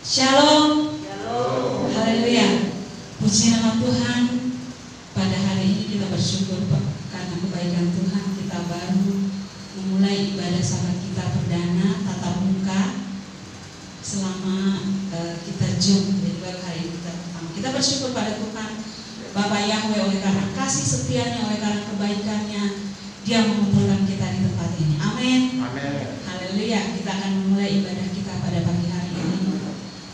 Shalom. Haleluya. Puji nama Tuhan. Pada hari ini kita bersyukur karena kebaikan Tuhan, kita baru memulai ibadah sabat kita perdana tatap muka selama kita Zoom. Jadi baru hari ini kita pertama. Kita bersyukur pada Tuhan Bapa Yahweh oleh karena kasih setianya, oleh karena kebaikannya, Dia mengumpulkan kita di tempat ini. Amin. Haleluya. Kita akan memulai ibadah kita pada pagi hari ini.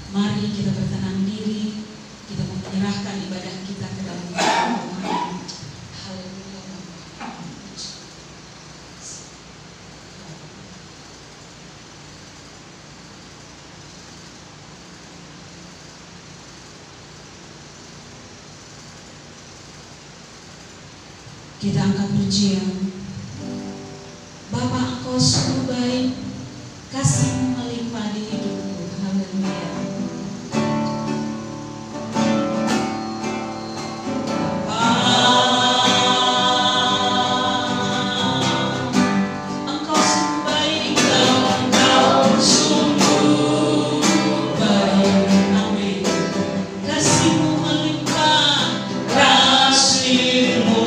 Mari kita bertenang diri, kita menyerahkan ibadah kita ke dalam Tuhan. Haleluya. Kita angkat pujian. Bapa, Engkau sungguh baik, kasih-Mu melimpah di hidupku. Haleluya. Kasih-Mu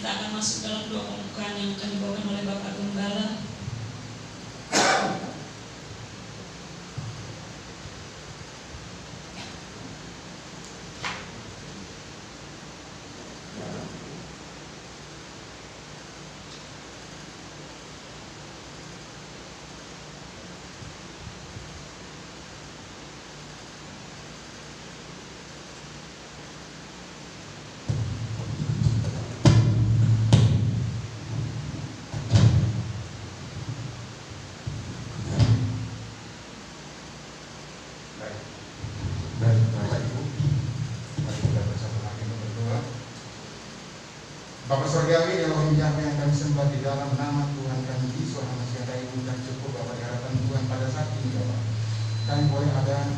kita akan masuk dalam doa pembukaan yang akan dibawakan oleh Bapak Gembala. Bapak Surgawi, Elohim Yahweh yang kami sembah di dalam nama Tuhan kami Yesus Masih ada ibu dan cukup Bapak di hadapan Tuhan pada saat ini Bapak. Kami boleh ada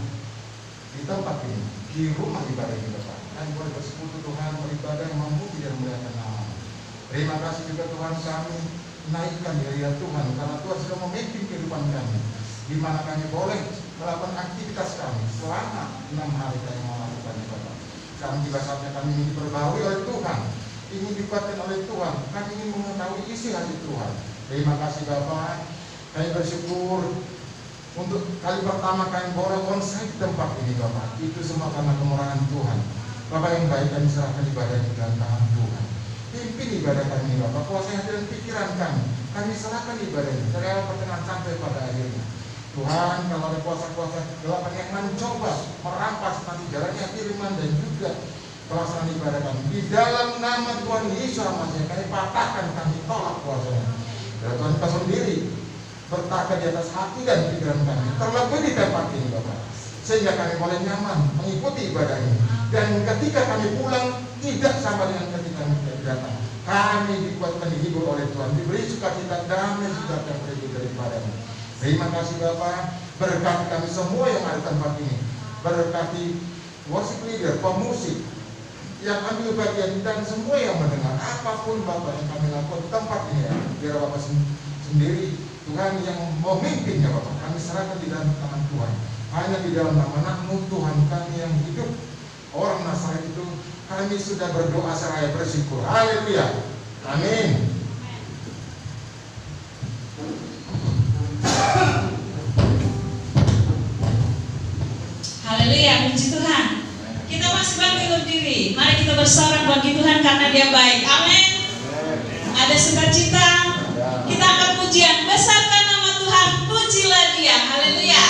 di tempat ini, di rumah ibadah ini Bapak. Kami boleh bersekutu Tuhan, beribadah yang memuji dan memuliakan nama. Terima kasih juga Tuhan, kami naikkan diri Tuhan karena Tuhan sudah memimpin kehidupan kami, di mana kami boleh melakukan aktivitas kami selama 6 hari kami melakukannya Bapak. Sekarang juga saatnya kami ini diperbaharui oleh Tuhan, ingin dikuatkan oleh Tuhan, kami ingin mengetahui isi hati Tuhan. Terima kasih Bapak, kami bersyukur untuk kali pertama kami boleh konsep di tempat ini Bapak. Itu semua karena kemurahan Tuhan. Bapak yang baik, kami serahkan ibadah ini dalam tangan Tuhan. Pimpin ibadah kami Bapak, kuasai hati dan pikiran kami serahkan ibadah ini dari awal pertengahan sampai pada akhirnya. Tuhan, kalau ada kuasa-kuasa kegelapan yang mencoba merampas nanti jalannya firman dan juga pelaksanaan ibadah kami, di dalam nama Tuhan Yesus Masih kami patahkan, kami tolak kuasanya. Dan Tuhan kita sendiri bertaka di atas hati dan pikiran kami, terlebih di tempat ini Bapak, sehingga kami boleh nyaman mengikuti ibadah ini. Dan ketika kami pulang tidak sama dengan ketika kami datang. Kami dikuatkan, dihibur oleh Tuhan, diberi sukacita, damai sejahtera yang berikut daripada-Mu. Terima kasih Bapak, berkati kami semua yang ada di tempat ini, berkati worship leader, pemusik yang ambil bagian dan semua yang mendengar. Apapun Bapak yang kami lakukan di tempat ini ya, biar Bapak sendiri Tuhan yang memimpinnya Bapak. Kami serahkan di dalam tangan Tuhan. Hanya di dalam nama-Mu Tuhan kami yang hidup orang Nazaret itu, kami sudah berdoa seraya bersyukur. Haleluya. Amin. Haleluya, puji Tuhan. Kita masih bangkit berdiri. Mari kita bersorak bagi Tuhan karena Dia baik. Amin. Ada sukacita. Kita akan pujian. Besarkan nama Tuhan. Pujilah Dia. Haleluya.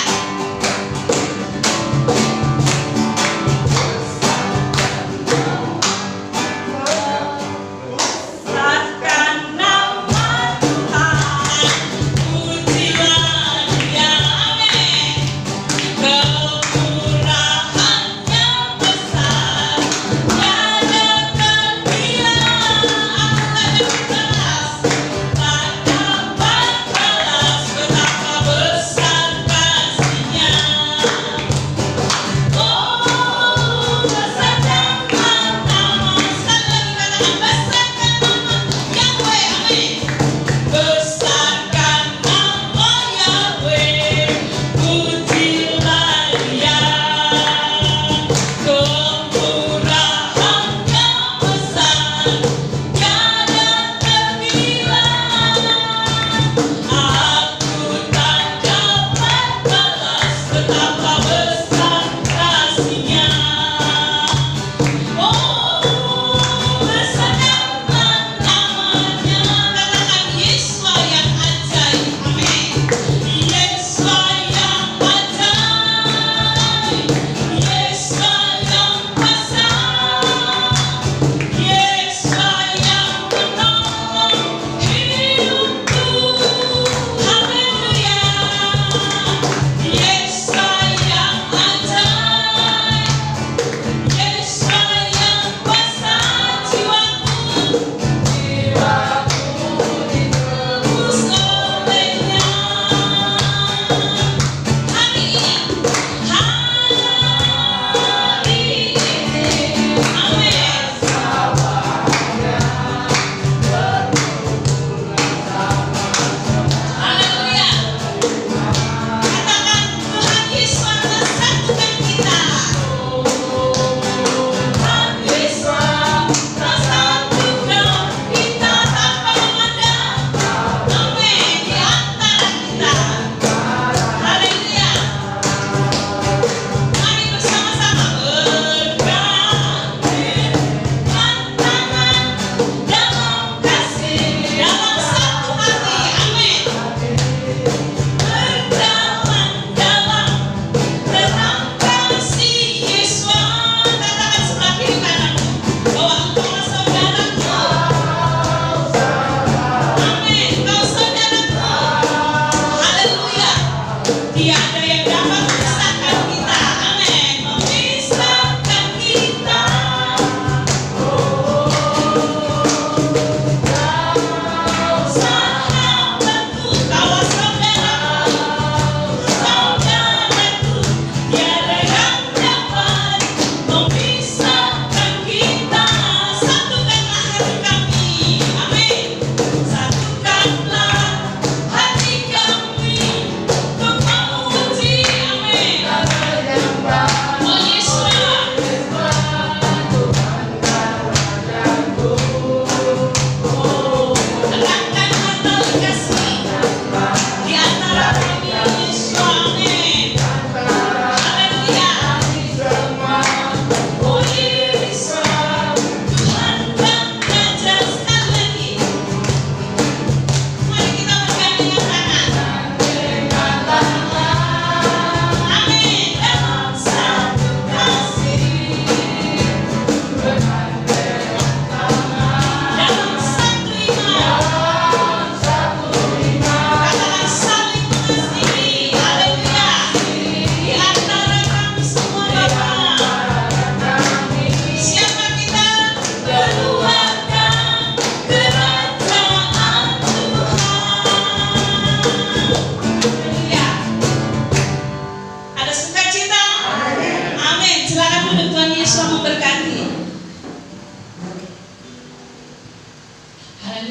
Betapa besar kasih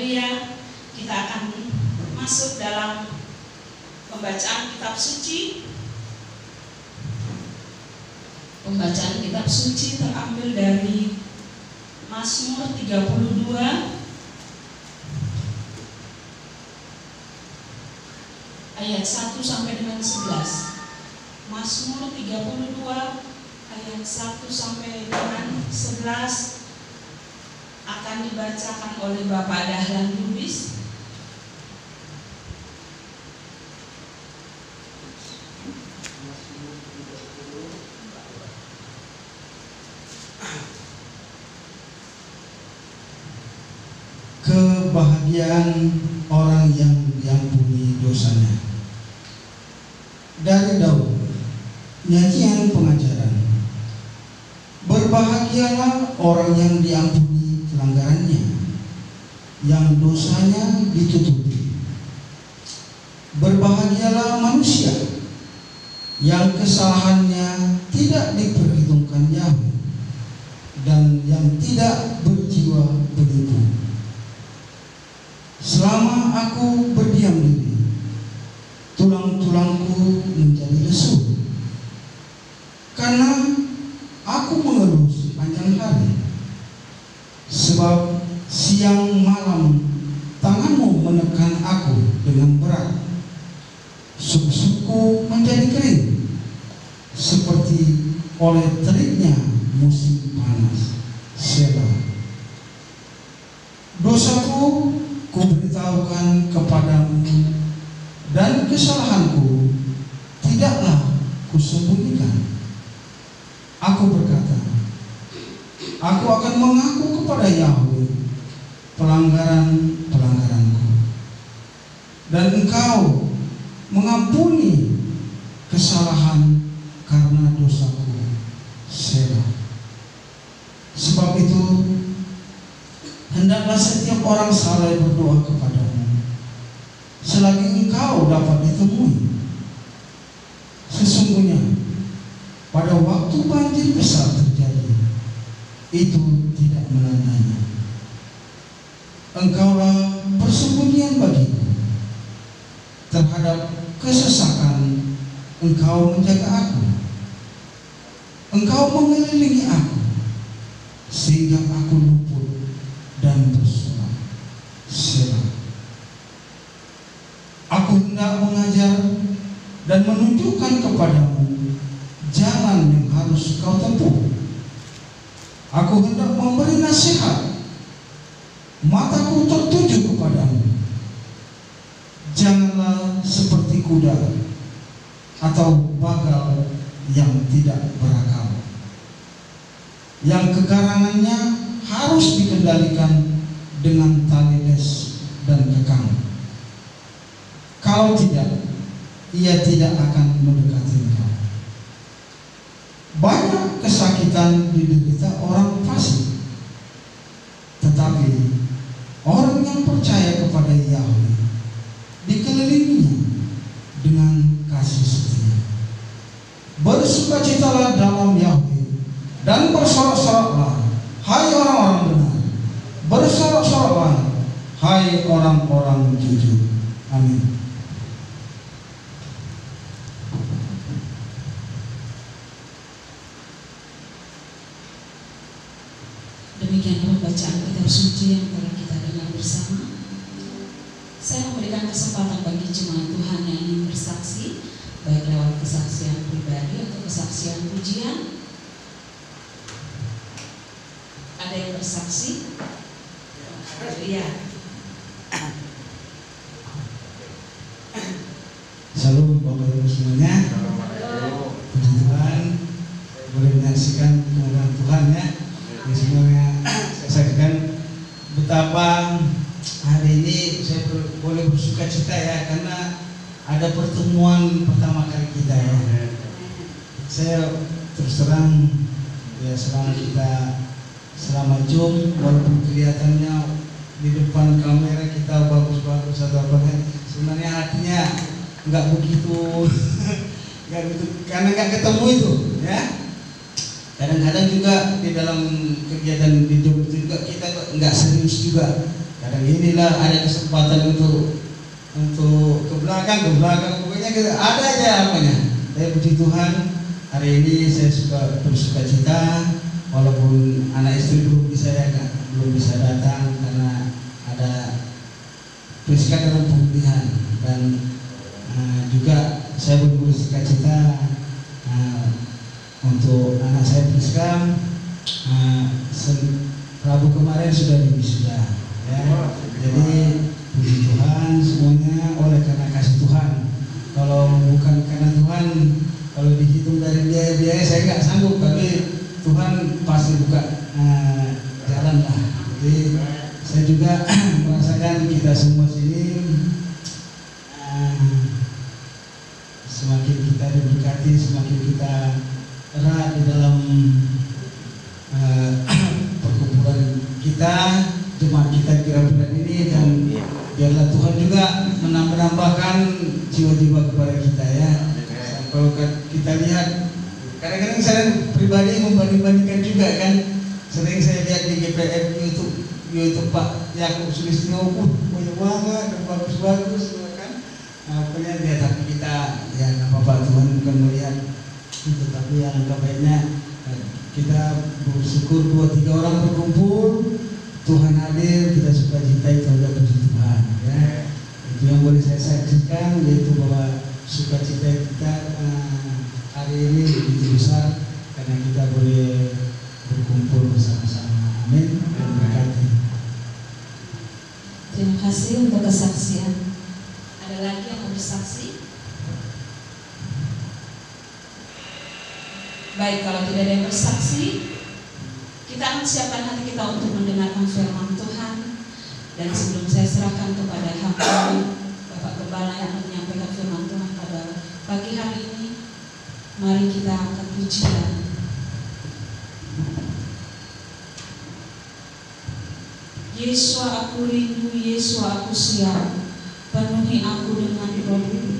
Haleluya. Kita akan masuk dalam pembacaan kitab suci. Pembacaan kitab suci terambil dari Mazmur 32 ayat 1 sampai dengan 11. Mazmur 32 ayat 1 sampai dengan 11 akan dibacakan oleh Bapak Dahlan Lubis. Kebahagiaan orang yang diampuni dosanya. Dari Daud, nyanyian pengajaran. Berbahagialah orang yang diampuni pelanggarannya, yang dosanya ditutupi. Berbahagialah manusia yang kesalahannya tidak diperhitungkan Yahweh, dan yang tidak berjiwa penipu. Selama aku berdiam diri, tulang-tulangku menjadi lesu, karena aku mengeluh sepanjang hari. Sebab siang malam tanganmu menekan aku dengan berat. Suku-suku menjadi kering, seperti oleh teriknya musim panas. Selah. Dosaku kuberitahukan kepadamu, dan kesalahanku tidaklah kusembunyikan. Aku berkata, aku akan mengaku kepada Yahweh pelanggaran-pelanggaranku, dan Engkau mengampuni kesalahan karena dosaku. Selah. Sebab itu hendaklah setiap orang saleh berdoa kepadamu selagi engkau dapat ditemui. Sesungguhnya pada waktu banjir besar terjadi, itu tidak menandanya. Engkaulah persembunyian bagiku. Terhadap kesesakan Engkau menjaga aku. Engkau mengelilingi aku sehingga aku luput dan bersuara. Selah. Aku hendak mengajar dan menunjukkan kepadamu jalan yang harus kau tempuh. Aku hendak memberi nasihat, mataku tertuju kepadamu. Janganlah seperti kuda atau bagal yang tidak berakal, yang kegarangannya harus dikendalikan dengan tali les dan kekang. Kalau tidak, ia tidak akan mendekati engkau. Banyak kesakitan diderita orang fasik, tetapi orang yang percaya kepada Yahweh dikelilinginya dengan kasih setia. Bersukacitalah dalam Yahweh dan bersorak-soraklah, hai orang-orang benar. Bersorak-soraklah, hai orang-orang jujur. Amin. Demikian pembacaan kitab suci yang telah kita dengar bersama. Saya memberikan kesempatan bagi jemaat Tuhan yang ingin bersaksi, baik lewat kesaksian pribadi atau kesaksian pujian. Ada yang bersaksi? Iya. Salam Bapak Ibu semuanya. Puji Tuhan, saya boleh menyaksikan kemuliaan Tuhan ya. Ini semuanya saya saksikan betapa hari ini saya boleh bersuka cita ya, karena ada pertemuan pertama kali kita ya. Saya terus terang ya, selama Zoom walaupun kelihatannya di depan kamera kita bagus-bagus atau apa, sebenarnya hatinya nggak begitu karena nggak ketemu itu ya. Kadang-kadang juga di dalam kegiatan di Zoom itu juga kita nggak serius juga, kadang inilah ada kesempatan untuk ke belakang pokoknya ada aja apanya. Saya puji Tuhan, hari ini saya bersuka cita walaupun anak istri belum bisa datang karena ada riskan dalam pemulihan, dan juga saya bersuka cita untuk anak saya Priska. Rabu kemarin sudah diwisuda ya. Jadi puji Tuhan semuanya oleh karena kasih Tuhan. Kalau bukan karena Tuhan, kalau dihitung dari biaya saya nggak sanggup, tapi Tuhan pasti buka jalan lah. Jadi saya juga merasakan kita semua sini semakin kita diberkati, semakin kita erat di dalam perkumpulan kita, jemaat kita kira-kira ini, dan biarlah Tuhan juga menambahkan jiwa-jiwa kepada kita ya. Kalau kita lihat, kadang-kadang saya pribadi membanding-bandingkan juga kan, sering saya lihat di GPM YouTube Pak Yakub Sulistyo, banyak banget dan bagus-bagus kan. Punya dia, tapi kita ya nggak apa-apa, Tuhan bukan melihat itu, tapi yang baiknya kita bersyukur 2-3 orang berkumpul, Tuhan hadir, kita suka cita, itu adalah puji Tuhan ya. Itu yang boleh saya saksikan, yaitu bahwa sukacita kita hari ini begitu besar karena kita boleh berkumpul bersama-sama. Amin. Terima kasih. Terima kasih untuk kesaksian. Ada lagi yang mau bersaksi? Baik, kalau tidak ada yang bersaksi, kita akan siapkan hati kita untuk mendengarkan firman Tuhan. Dan sebelum saya serahkan kepada hamba Bapak Gembala yang akan menyampaikan firman Tuhan pada pagi hari ini, mari kita angkat pujian. Yesus aku rindu, Yesus aku siap, penuhi aku dengan roh-Mu.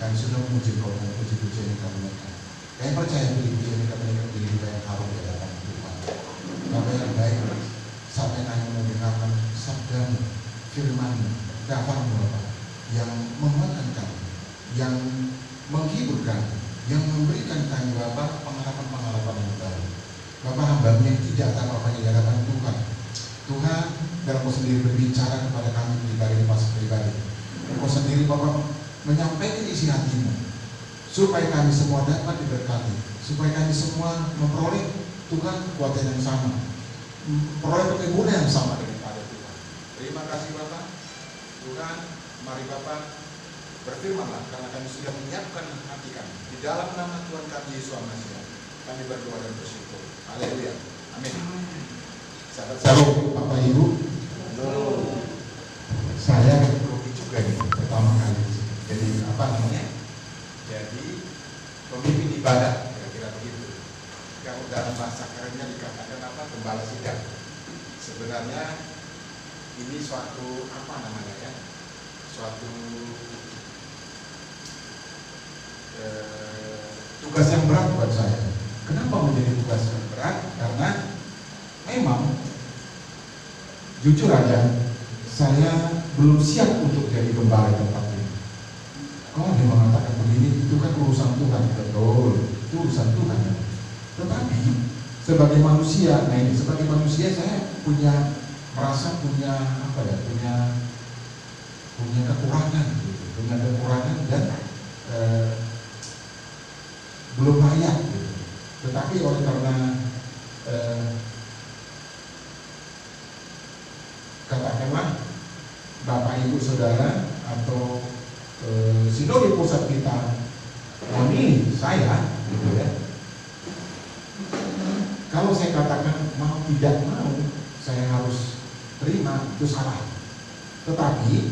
Kami sudah memuji Kau dengan puji-pujian yang kami naikkan. Kami percaya puji-pujian yang kami naikkan diri kita yang harum di hadapan Tuhan. Bapa yang baik, sampai kami mendengarkan sabda-Mu, firman-Mu, kabar-Mu Bapa, yang menguatkan kami, yang menghibur kami, yang memberikan kami Bapa pengalaman-pengalaman yang baru. Bapa, hamba-Mu yang tidak tahu apa di hadapan Tuhan. Tuhan, dalam Kau sendiri berbicara kepada kami pribadi, pribadi. Kau sendiri Bapa menyampaikan isi hati-Mu, supaya kami semua dapat diberkati, supaya kami semua memperoleh Tuhan kekuatan yang sama, memperoleh kemuliaan yang sama daripada Tuhan. Terima kasih Bapak. Tuhan, mari Bapak berfirmanlah, karena kami sudah menyiapkan hati kami. Di dalam nama Tuhan kami Yesus Almasih, kami berdoa dan bersyukur. Haleluya. Amin. Sahabat Shalom, Bapak Ibu. Saya grogi juga nih pertama kali. Jadi apa namanya? Jadi pemimpin ibadah, kira-kira begitu. Kalau dalam bahasa kerennya dikatakan apa? Gembala sidang. Sebenarnya ini suatu apa namanya ya? Suatu tugas yang berat buat saya. Kenapa menjadi tugas yang berat? Karena memang jujur aja, saya belum siap untuk jadi gembala tempat ini. Kalau dia mengatakan begini, itu kan urusan Tuhan, betul, itu urusan Tuhan. Tetapi sebagai manusia, nah ini sebagai manusia saya merasa punya apa ya, punya kekurangan, gitu. Punya kekurangan dan belum layak. Gitu. Tetapi oleh karena katakanlah Bapak Ibu Saudara atau sinode pusat kita memilih saya, gitu ya. Kalau saya katakan mau tidak mau, saya harus terima, itu salah. Tetapi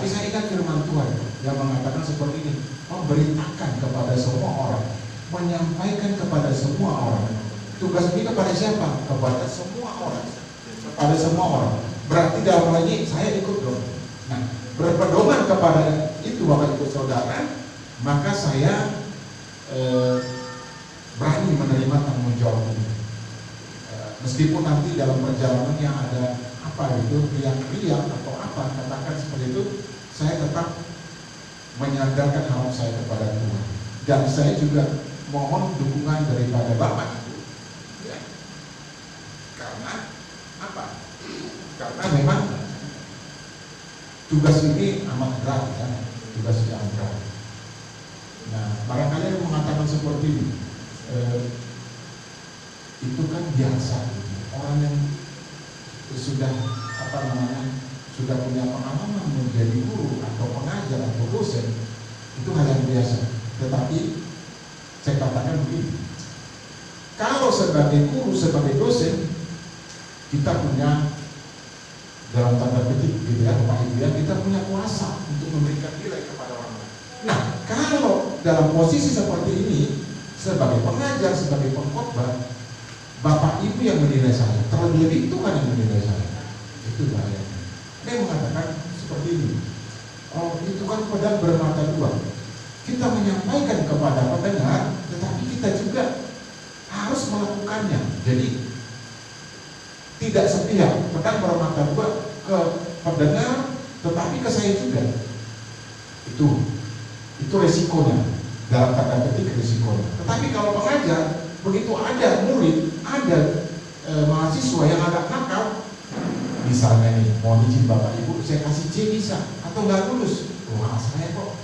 saya ingat firman Tuhan yang mengatakan seperti ini, memberitakan kepada semua orang, menyampaikan kepada semua orang. Tugas ini kepada siapa? Kepada semua orang. Kepada semua orang. Berarti dalam hal ini saya ikut dong. Nah, berpedoman kepada itu Bapak Ibu Saudara, maka saya berani menerima tanggung jawab ini. Meskipun nanti dalam perjalanan yang ada apa itu riak-riak atau apa, katakan seperti itu, saya tetap menyandarkan harap saya kepada Tuhan. Dan saya juga mohon dukungan daripada Bapak Ibu, ya. Karena apa? Karena memang tugas ini amat berat, ya. Tugas yang berat. Nah, barangkali yang mengatakan seperti ini, itu kan biasa, gitu. Orang yang sudah sudah punya pengalaman menjadi guru atau pengajar atau dosen, itu hal yang biasa. Tetapi saya katakan begini, kalau sebagai guru, sebagai dosen, kita punya dalam tanda petik gitu ya, Bapak Ibu ya, kita punya kuasa untuk memberikan nilai kepada orang lain. Nah, kalau dalam posisi seperti ini, sebagai pengajar, sebagai pengkhotbah, Bapak Ibu yang menilai saya, terlebih Tuhan yang menilai saya, itu bahaya. Dia mengatakan seperti ini, oh itu kan pedang bermata dua. Kita menyampaikan kepada pendengar, tetapi kita juga harus melakukannya. Jadi tidak sepihak, pedang bermata dua ke pendengar, tetapi ke saya juga. Itu resikonya, dalam tanda petik resikonya. Tetapi kalau pengajar, begitu ada murid, ada mahasiswa yang agak nakal, misalnya nih, mohon izin Bapak Ibu, saya kasih C bisa, atau nggak lulus, wah saya kok.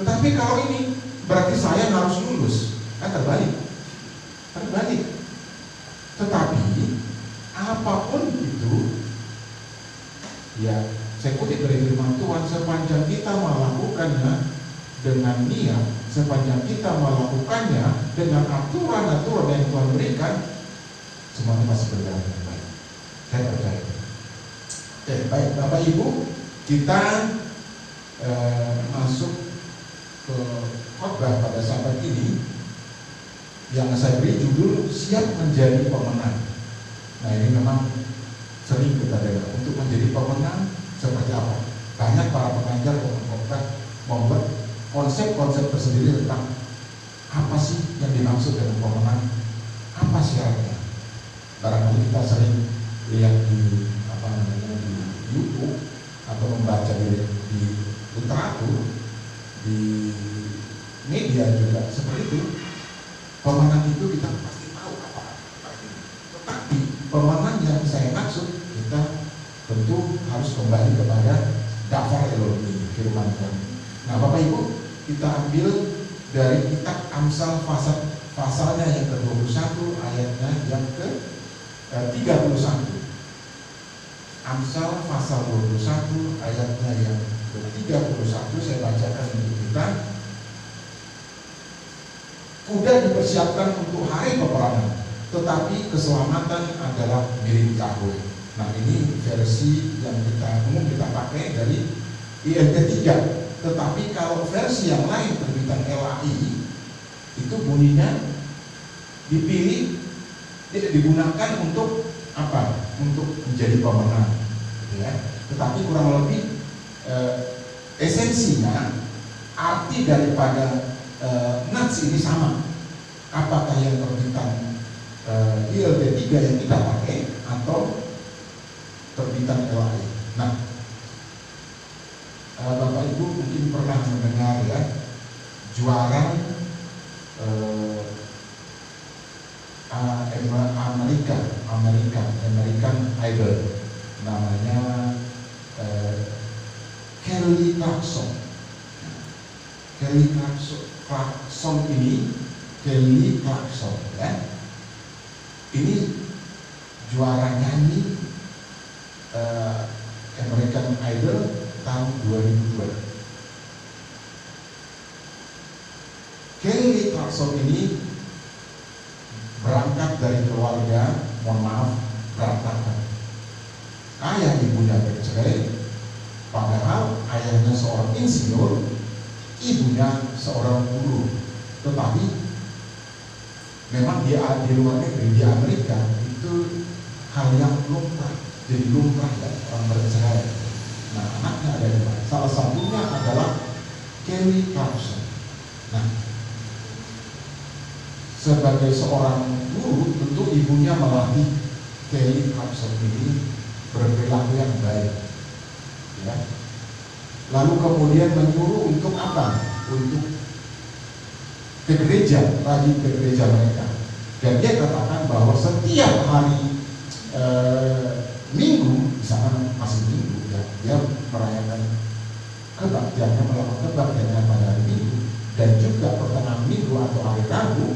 Tetapi kalau ini berarti saya harus lulus, kan terbalik. Tetapi apapun itu, ya saya kutip dari firman Tuhan, sepanjang kita melakukannya dengan niat, sepanjang kita melakukannya dengan aturan-aturan yang Tuhan berikan, semuanya masih berjalan dengan baik. Saya percaya. Oke, baik Bapak Ibu, kita masuk ke khotbah pada saat ini yang saya beri judul siap menjadi pemenang. Nah ini memang sering kita dengar, untuk menjadi pemenang seperti apa? Banyak para pengajar pengkhotbah membuat konsep-konsep tersendiri tentang apa sih yang dimaksud dengan pemenang, apa syaratnya. Barangkali kita sering lihat di di YouTube atau membaca di literatur, di media juga seperti itu. Pemenang itu kita pasti tahu apa artinya. Tetapi pemenang yang saya maksud kita tentu harus kembali kepada Dafar Elohim, firman Tuhan. Nah, Bapak Ibu, kita ambil dari kitab Amsal pasalnya yang ke-21, ayatnya yang ke-31. Amsal pasal 21 ayatnya yang ke-31, saya bacakan untuk kita. Kuda dipersiapkan untuk hari peperangan, tetapi keselamatan adalah milik Yahweh. Nah, ini versi yang kita pakai dari ILT 3. Tetapi kalau versi yang lain terbitan LAI itu bunyinya digunakan untuk apa? Untuk menjadi pemenang, gitu ya. Tetapi kurang lebih esensinya, arti daripada nats ini sama. Apakah yang terbitan ILT 3 yang kita pakai atau terbitan LAI? Nah, Bapak Ibu mungkin pernah mendengar ya, juara American Idol, namanya Kelly Clarkson. Kelly Clarkson ya. Ini juara nyanyi American Idol tahun 2002. Kelly Clarkson ini berangkat dari keluarga, mohon maaf, berantakan. Ayah ibunya bercerai, padahal ayahnya seorang insinyur, ibunya seorang guru. Tetapi memang di luar negeri, di Amerika itu hal yang lumrah, jadi lumrah ya, orang bercerai. Nah, anaknya ada dua. Salah satunya adalah Kelly Clarkson. Nah, sebagai seorang guru, tentu ibunya melatih Kelly Clarkson ini berperilaku yang baik, ya. Lalu kemudian menyuruh untuk apa? Untuk ke gereja, rajin ke gereja mereka. Dan dia katakan bahwa setiap hari Minggu, misalkan masih Minggu, ya, dia merayakan kebaktiannya, melakukan kebaktiannya pada hari Minggu, dan juga pertengahan Minggu atau hari Rabu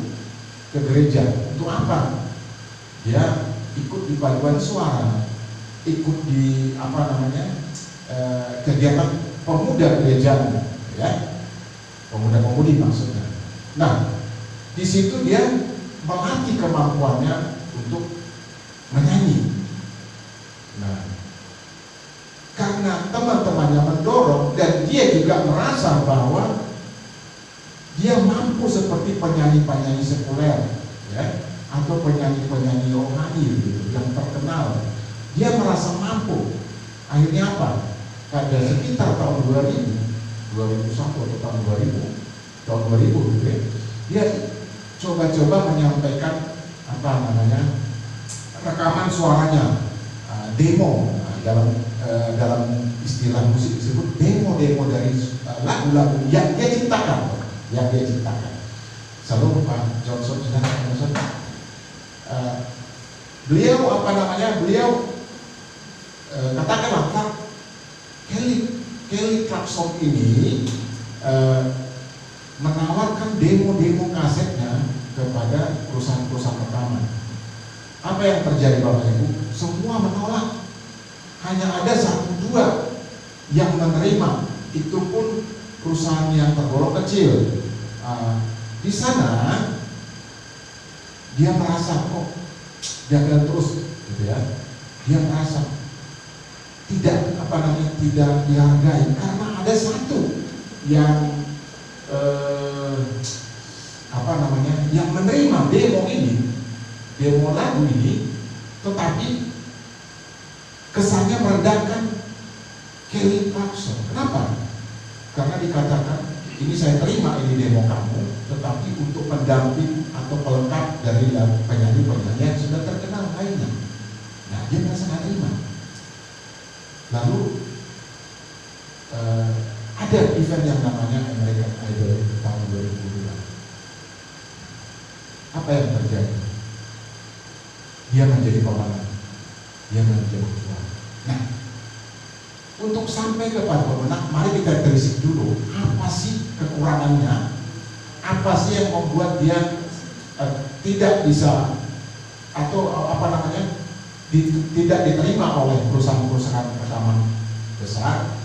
ke gereja. Untuk apa? Dia ikut di paduan suara, ikut di kegiatan pemuda gereja, ya, pemuda-pemudi maksudnya. Nah, di situ dia melatih kemampuannya untuk menyanyi. Nah, karena teman-temannya mendorong dan dia juga merasa bahwa dia mampu seperti penyanyi-penyanyi sekuler, ya, atau penyanyi-penyanyi rohani gitu, yang terkenal. Dia merasa mampu. Akhirnya apa? Pada sekitar tahun 2001 atau tahun 2000 gitu ya, dia coba-coba menyampaikan rekaman suaranya, demo, dalam istilah musik disebut demo dari lagu-lagu yang dia ciptakan. Selalu Pak Johnson, beliau katakanlah Kelly Clarkson ini menawarkan demo kasetnya kepada perusahaan-perusahaan rekaman. Apa yang terjadi Bapak Ibu? Semua menolak. Hanya ada 1-2 yang menerima. Itu pun perusahaan yang tergolong kecil. Di sana dia merasa kok jaga terus, gitu ya. Dia merasa tidak dihargai karena ada satu yang yang menerima demo lagu ini, tetapi kesannya merendahkan Kelly Clarkson. Kenapa? Karena dikatakan ini saya terima ini demo kamu, tetapi untuk pendamping atau pelengkap dari penyanyi-penyanyi yang sudah terkenal lainnya. Nah, dia merasa nggak terima. Lalu ada event yang namanya American Idol tahun 2002. Apa yang terjadi? Dia menjadi pemenang, dia menjadi juara. Nah, untuk sampai kepada pemenang, mari kita telisik dulu apa sih kekurangannya, apa sih yang membuat dia tidak bisa atau apa namanya tidak diterima oleh perusahaan-perusahaan rekaman besar.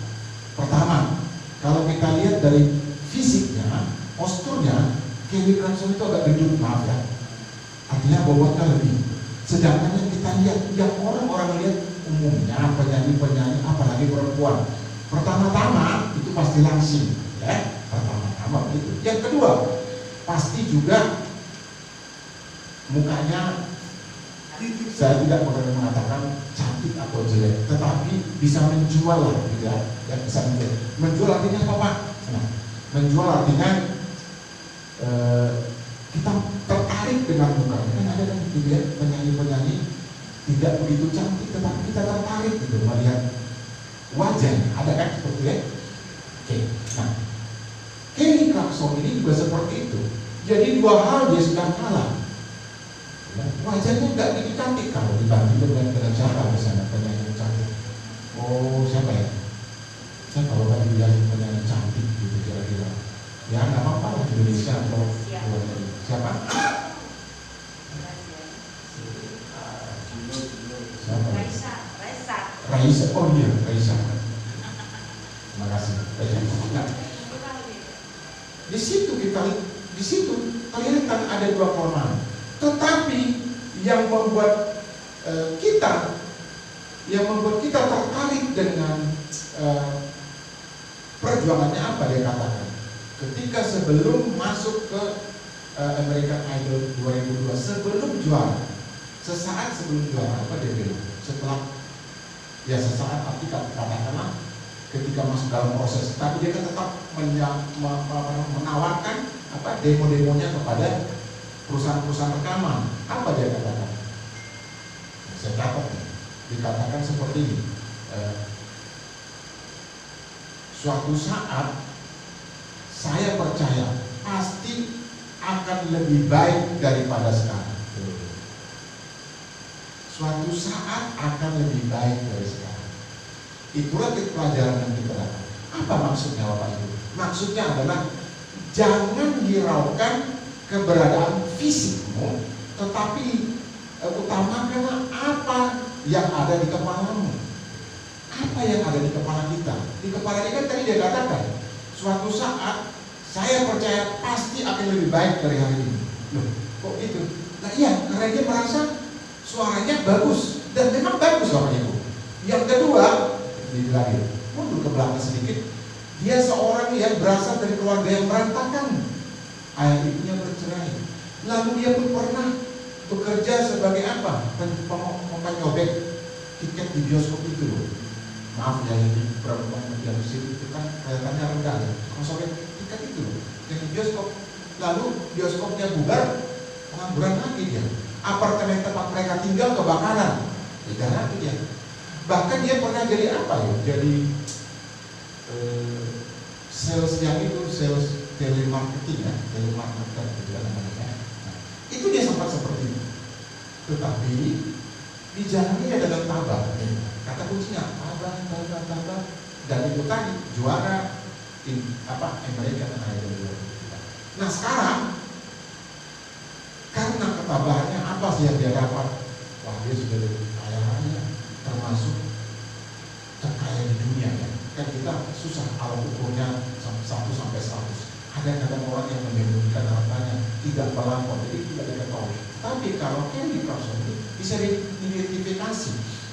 Pertama, kalau kita lihat dari fisiknya, posturnya, Kelly Clarkson itu agak gendut, maaf ya. Artinya bobotnya lebih. Sedangkan yang kita lihat, yang orang-orang lihat umumnya penyanyi-penyanyi, apalagi perempuan, pertama-tama itu pasti langsing, ya. Pertama-tama begitu. Yang kedua, pasti juga mukanya, saya tidak mengatakan cantik atau jelek, tetapi bisa menjual lah, tidak? Ya, bisa menjual. Menjual artinya apa, Pak? Nah, menjual artinya kita tertarik dengan mukanya. Kan ada kan gitu ya, penyanyi-penyanyi tidak begitu cantik, tetapi kita tertarik gitu melihat wajahnya. Ada kan seperti itu? Oke. Nah, Kelly Clarkson ini juga seperti itu. Jadi dua hal dia sudah kalah. Ya, wajahnya nggak begitu cantik kalau dibandingkan dengan siapa misalnya penyanyi cantik. Oh, siapa ya? Saya kalau tadi bilang penyanyi cantik gitu kira-kira. Ya nggak apa-apa lah Indonesia atau luar negeri. Siapa? Siapa? Raisa. Oh iya, Raisa. Terima kasih. Nah, di situ kelihatan ada dua format. Tetapi yang membuat kita tertarik dengan perjuangannya apa dia katakan? Ketika sebelum masuk ke American Idol 2002, sebelum juara, sesaat sebelum juara apa dia bilang? Setelah ya sesaat arti katakanlah ketika masuk dalam proses, tapi dia tetap menawarkan apa demo-demonya kepada perusahaan-perusahaan rekaman. Apa dia katakan? Saya catat nih, dikatakan seperti ini. Suatu saat saya percaya pasti akan lebih baik daripada sekarang. Suatu saat akan lebih baik dari sekarang. Itulah pelajaran yang kita dapat. Apa maksudnya Bapak Ibu? Maksudnya adalah jangan hiraukan keberadaan fisikmu, tetapi utamakan apa yang ada di kepalamu. Apa yang ada di kepala kita? Di kepala kita tadi dia katakan, suatu saat saya percaya pasti akan lebih baik dari hari ini. Loh, kok gitu? Nah iya, karena dia merasa suaranya bagus dan memang bagus Bapak Ibu. Yang kedua, ini lagi mundur ke belakang sedikit. Dia seorang yang berasal dari keluarga yang berantakan. Ayah ibunya bercerai. Lalu dia pun pernah bekerja sebagai apa? Penyobek tiket di bioskop itu loh. Maaf ya, ini perempuan yang musik itu kan kelihatannya rendah ya. Sobek tiket itu loh, yang di bioskop. Lalu bioskopnya bubar, pengangguran lagi dia. Apartemen tempat mereka tinggal kebakaran, tidak lagi dia. Bahkan dia pernah jadi apa ya? Jadi sales yang itu, sales telemarketing ya, telemarketer gitu kan namanya. Nah, itu dia sempat seperti itu. Tetapi dijalani dengan tabah. Kata kuncinya tabah. Dan itu tadi juara American Idol. Nah sekarang karena ketabahannya apa sih yang dia dapat? Wah, dia sudah kaya raya, termasuk terkaya di dunia ya. Kan kita susah kalau ukurnya 1 sampai 100. Kadang-kadang orang yang menyembunyikan hartanya tidak melapor, jadi tidak diketahui. Tapi kalau Kelly Clarkson itu bisa diidentifikasi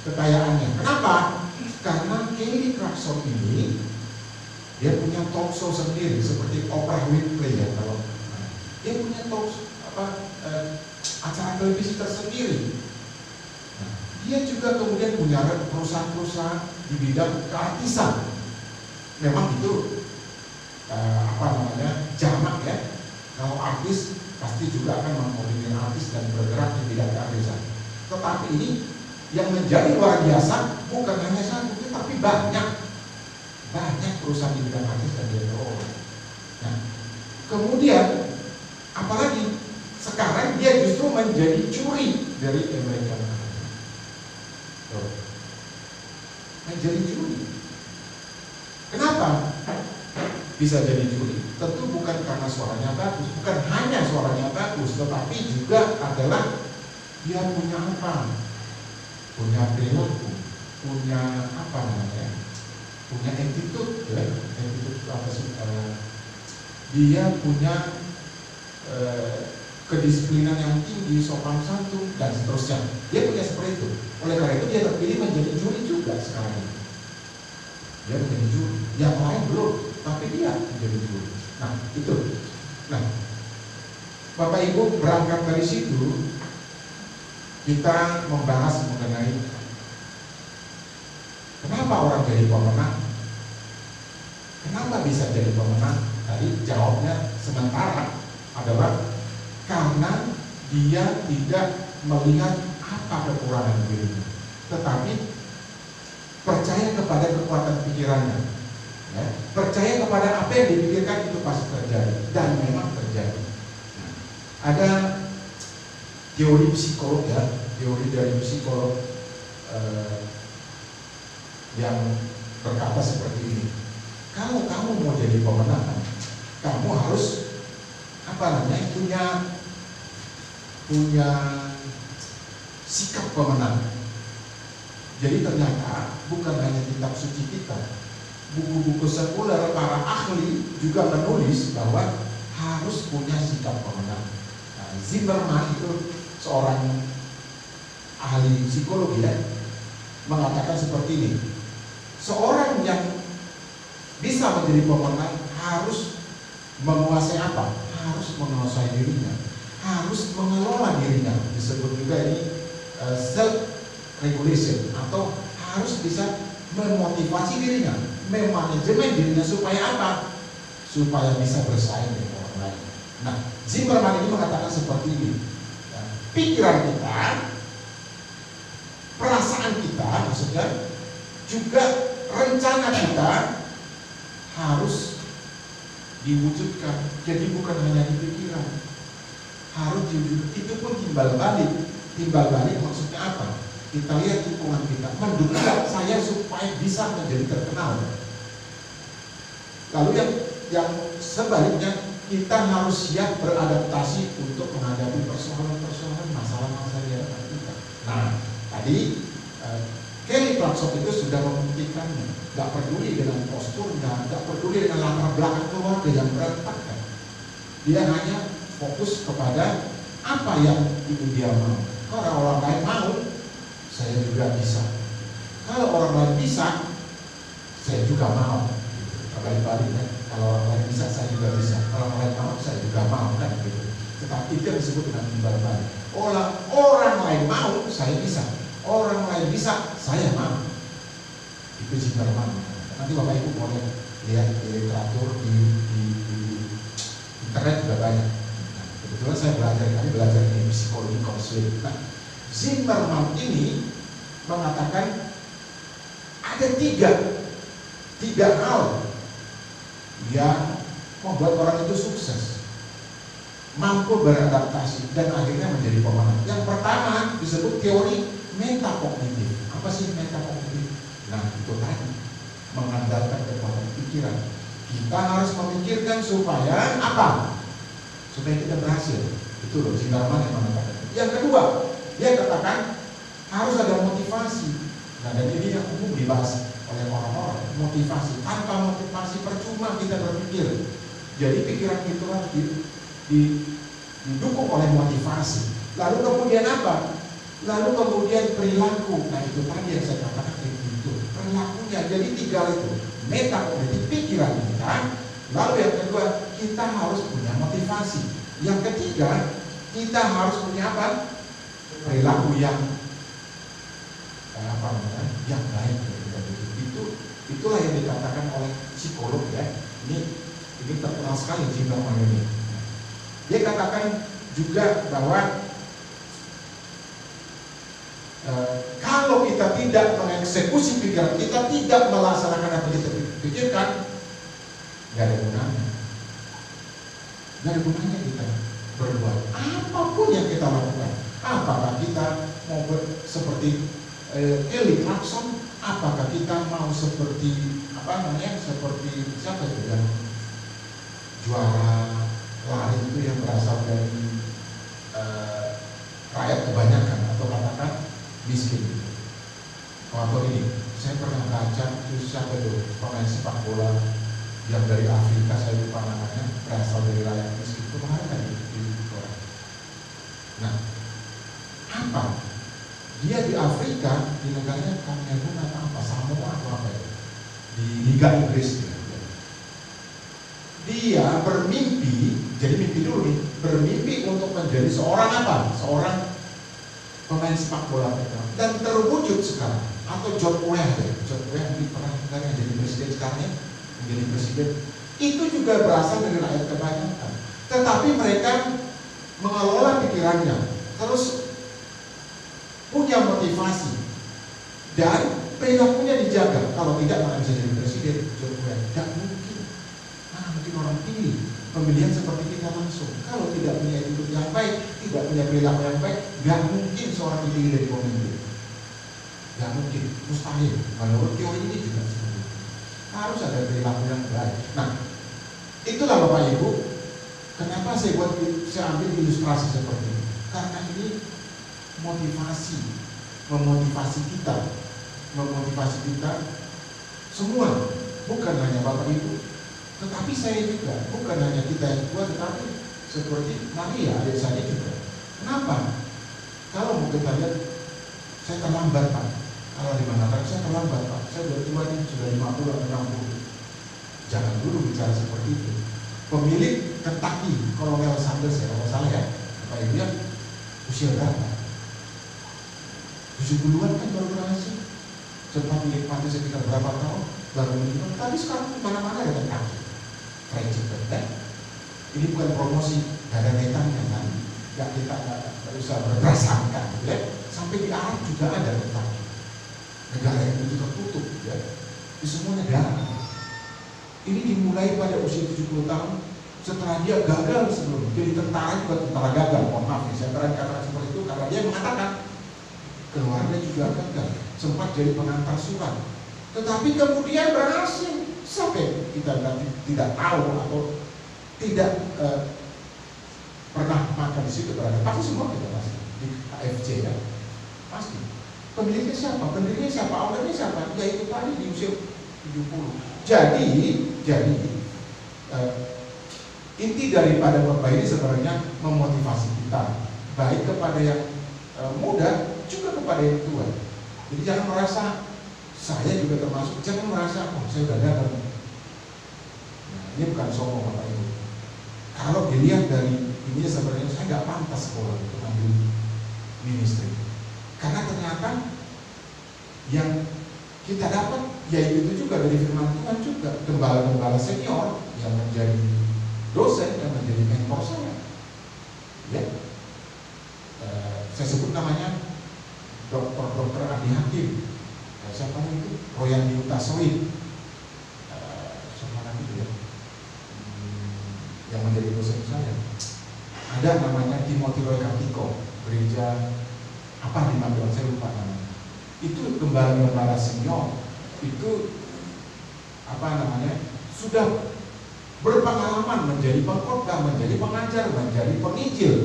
kekayaannya. Kenapa? Karena Kelly Clarkson ini dia punya talk show sendiri seperti Oprah Winfrey ya kalau dia punya acara televisi tersendiri. Nah, dia juga kemudian punya perusahaan-perusahaan di bidang keartisan. Memang itu jamak ya. Kalau artis pasti juga akan memotivasi artis dan bergerak di bidang keartisan. Tetapi ini yang menjadi luar biasa bukan hanya satu, tapi banyak perusahaan di bidang artis dan direktur. Nah, kemudian apalagi sekarang dia justru menjadi curi dari Amerika. Menjadi curi. Kenapa bisa jadi curi? Tentu bukan karena suaranya bagus, bukan hanya suaranya bagus, tetapi juga adalah dia punya apa? Punya perilaku, punya apa namanya? Punya attitude, ya. Attitude apa sih? Dia punya kedisiplinan yang tinggi, sopan santun dan seterusnya. Dia punya seperti itu. Oleh karena itu dia terpilih menjadi juri juga sekarang ini. Dia menjadi juri. Yang lain belum, tapi dia menjadi juri. Nah itu. Nah, Bapak Ibu berangkat dari situ kita membahas mengenai kenapa orang jadi pemenang. Kenapa bisa jadi pemenang? Tadi jawabnya sementara adalah karena dia tidak melihat apa kekurangan dirinya, tetapi percaya kepada kekuatan pikirannya, ya. Percaya kepada apa yang dipikirkan itu pasti terjadi dan memang terjadi. Nah, ada teori psikolog ya, teori dari psikolog yang berkata seperti ini. Kalau kamu mau jadi pemenang, kamu harus punya sikap pemenang. Jadi ternyata bukan hanya kitab suci kita, buku-buku sekuler para ahli juga menulis bahwa harus punya sikap pemenang. Nah, Zimmerman itu seorang ahli psikologi ya, mengatakan seperti ini. Seorang yang bisa menjadi pemenang harus menguasai apa? Harus menguasai dirinya, harus mengelola dirinya. Disebut juga ini self regulation, atau harus bisa memotivasi dirinya, memanajemen dirinya supaya apa? Supaya bisa bersaing dengan orang lain. Nah, Zimmerman ini mengatakan seperti ini. Pikiran kita, perasaan kita, maksudnya juga rencana kita harus diwujudkan. Jadi bukan hanya di pikiran, harus diwujudkan. Itu pun timbal balik. Timbal balik maksudnya apa? Kita lihat lingkungan kita, mendukung saya supaya bisa menjadi terkenal. Lalu yang sebaliknya, kita harus siap beradaptasi untuk menghadapi persoalan-persoalan, masalah-masalah di hadapan kita. Nah, tadi Kelly Clarkson itu sudah membuktikannya. Gak peduli dengan posturnya, gak peduli dengan latar belakang keluarga yang berantakan. Dia hanya fokus kepada apa yang ingin dia mau. Kalau orang lain mau, saya juga bisa. Kalau orang lain bisa, saya juga mau. Kembali-balik kan. Kalau orang lain bisa, saya juga bisa. Kalau orang lain mau, saya juga mau kan gitu. Tetapi itu yang disebut dengan timbal balik. Orang lain mau, saya bisa. Orang lain bisa, saya mau. Itu Zimmerman. Nanti Bapak Ibu boleh lihat di literatur di internet juga banyak. Nah, kebetulan kami belajar di psikologi konseling. Nah, Zimmerman ini mengatakan ada tiga hal yang membuat orang itu sukses, mampu beradaptasi dan akhirnya menjadi pemenang. Yang pertama disebut teori metakognitif. Apa sih metakognitif? Nah, itu tadi mengandalkan kekuatan pikiran. Kita harus memikirkan supaya apa? Supaya kita berhasil. Itu loh Zimmerman yang mengatakan. Yang kedua, dia katakan harus ada motivasi. Nah, dan ini yang umum dibahas oleh orang-orang. Motivasi. Tanpa motivasi percuma kita berpikir. Jadi pikiran kita harus didukung oleh motivasi. Lalu kemudian apa? Lalu kemudian perilaku. Nah, itu tadi yang saya katakan itu perilakunya. Jadi tiga itu, metakognitif pikiran kita. Lalu yang kedua, kita harus punya motivasi. Yang ketiga, kita harus punya apa? Perilaku yang baik. Itulah yang dikatakan oleh psikolog ya. Ini Ini terkenal sekali Jim Rohn ini. Dia katakan juga bahwa kalau kita tidak mengeksekusi pikiran kita, tidak melaksanakan apa yang kita pikirkan, nggak ada gunanya. Nggak ada gunanya kita berbuat apapun yang kita lakukan. Apakah kita mau seperti Kelly Clarkson, apakah kita mau seperti seperti siapa itu yang juara lari itu yang berasal dari rakyat kebanyakan atau katakan miskin. Atau ini, saya pernah baca itu siapa itu pemain sepak bola yang dari Afrika, saya lupa namanya, berasal dari rakyat miskin. Itu kemarin di koran. Nah, apa? Dia di Afrika, di negaranya Kamerun atau apa, Samoa atau apa ya? Di Liga Inggris. Dia bermimpi, jadi mimpi dulu nih, bermimpi untuk menjadi seorang apa? Seorang pemain sepak bola mereka. Dan terwujud sekarang. Atau John Weah mungkin pernah dengar yang jadi presiden sekarang ya, menjadi presiden. Itu juga berasal dari rakyat kebanyakan. Tetapi mereka mengelola pikirannya, terus punya motivasi dan perilakunya dijaga. Kalau tidak mana bisa jadi presiden. John Weah tidak mungkin. Mungkin orang pilih pemilihan seperti kita langsung. Kalau tidak punya attitude yang baik, tidak punya perilaku yang baik, nggak mungkin seorang dipilih dari pemimpin. Nggak mungkin, mustahil. Menurut teori ini juga seperti itu. Harus ada perilaku yang baik. Nah, itulah Bapak Ibu. Kenapa saya ambil ilustrasi seperti ini? Karena ini memotivasi kita semua, bukan hanya Bapak Ibu. Tetapi saya juga, bukan hanya kita yang kuat, tetapi seperti Maria, adik saya juga. Kenapa? Kalau mungkin kita lihat, saya terlambat Pak. Kalau di mana saya terlambat Pak. Saya sudah tua nih, sudah 50 atau 60. Jangan dulu bicara seperti itu. Pemilik Kentucky, Kolonel Sanders ya, kalau salah ya, Bapak Ibu ya, usia berapa? 70-an kan baru berhasil. Sempat menikmati sekitar berapa tahun, baru menikmati. Tapi sekarang mana-mana ada Kentucky. Ini bukan promosi, gak ada netannya kan, kita nggak usah berprasangka, ya. Sampai di Arab juga ada Kentucky, negara yang begitu tertutup, ya. Di semua negara. Ini dimulai pada usia 70 tahun, setelah dia gagal sebelum jadi tentara, juga tentara gagal. Mohon maaf, saya katakan seperti itu karena dia mengatakan keluarga juga gagal, sempat jadi pengantar surat, tetapi kemudian berhasil. Sampai kita tidak tahu atau tidak pernah makan di situ berada. Pasti semua kita pasti di KFC ya, pasti. Pemiliknya siapa? Pendirinya siapa? Ownernya siapa? Ya itu tadi di usia 70. Jadi inti daripada khotbah ini sebenarnya memotivasi kita, baik kepada yang muda juga kepada yang tua. Jadi jangan merasa, saya juga termasuk, jangan merasa, oh saya udah gagal. Nah, ini bukan sombong Bapak Ibu. Kalau dilihat dari ini sebenarnya saya nggak pantas sekolah untuk ambil ministry. Karena ternyata yang kita dapat yaitu itu juga dari firman Tuhan juga, gembala-gembala senior yang menjadi dosen, yang menjadi mentor saya. Ya, saya sebut namanya Dr. Adi Hakim. Siapa itu? Royan Yutasoid. Siapa lagi itu ya? Yang menjadi dosen saya. Ada namanya Timothy Roy Kartiko, gereja apa di Magelang, saya lupa namanya. Itu gembala-gembala senior. Itu apa namanya? Sudah berpengalaman menjadi pengkhotbah, menjadi pengajar, menjadi penginjil.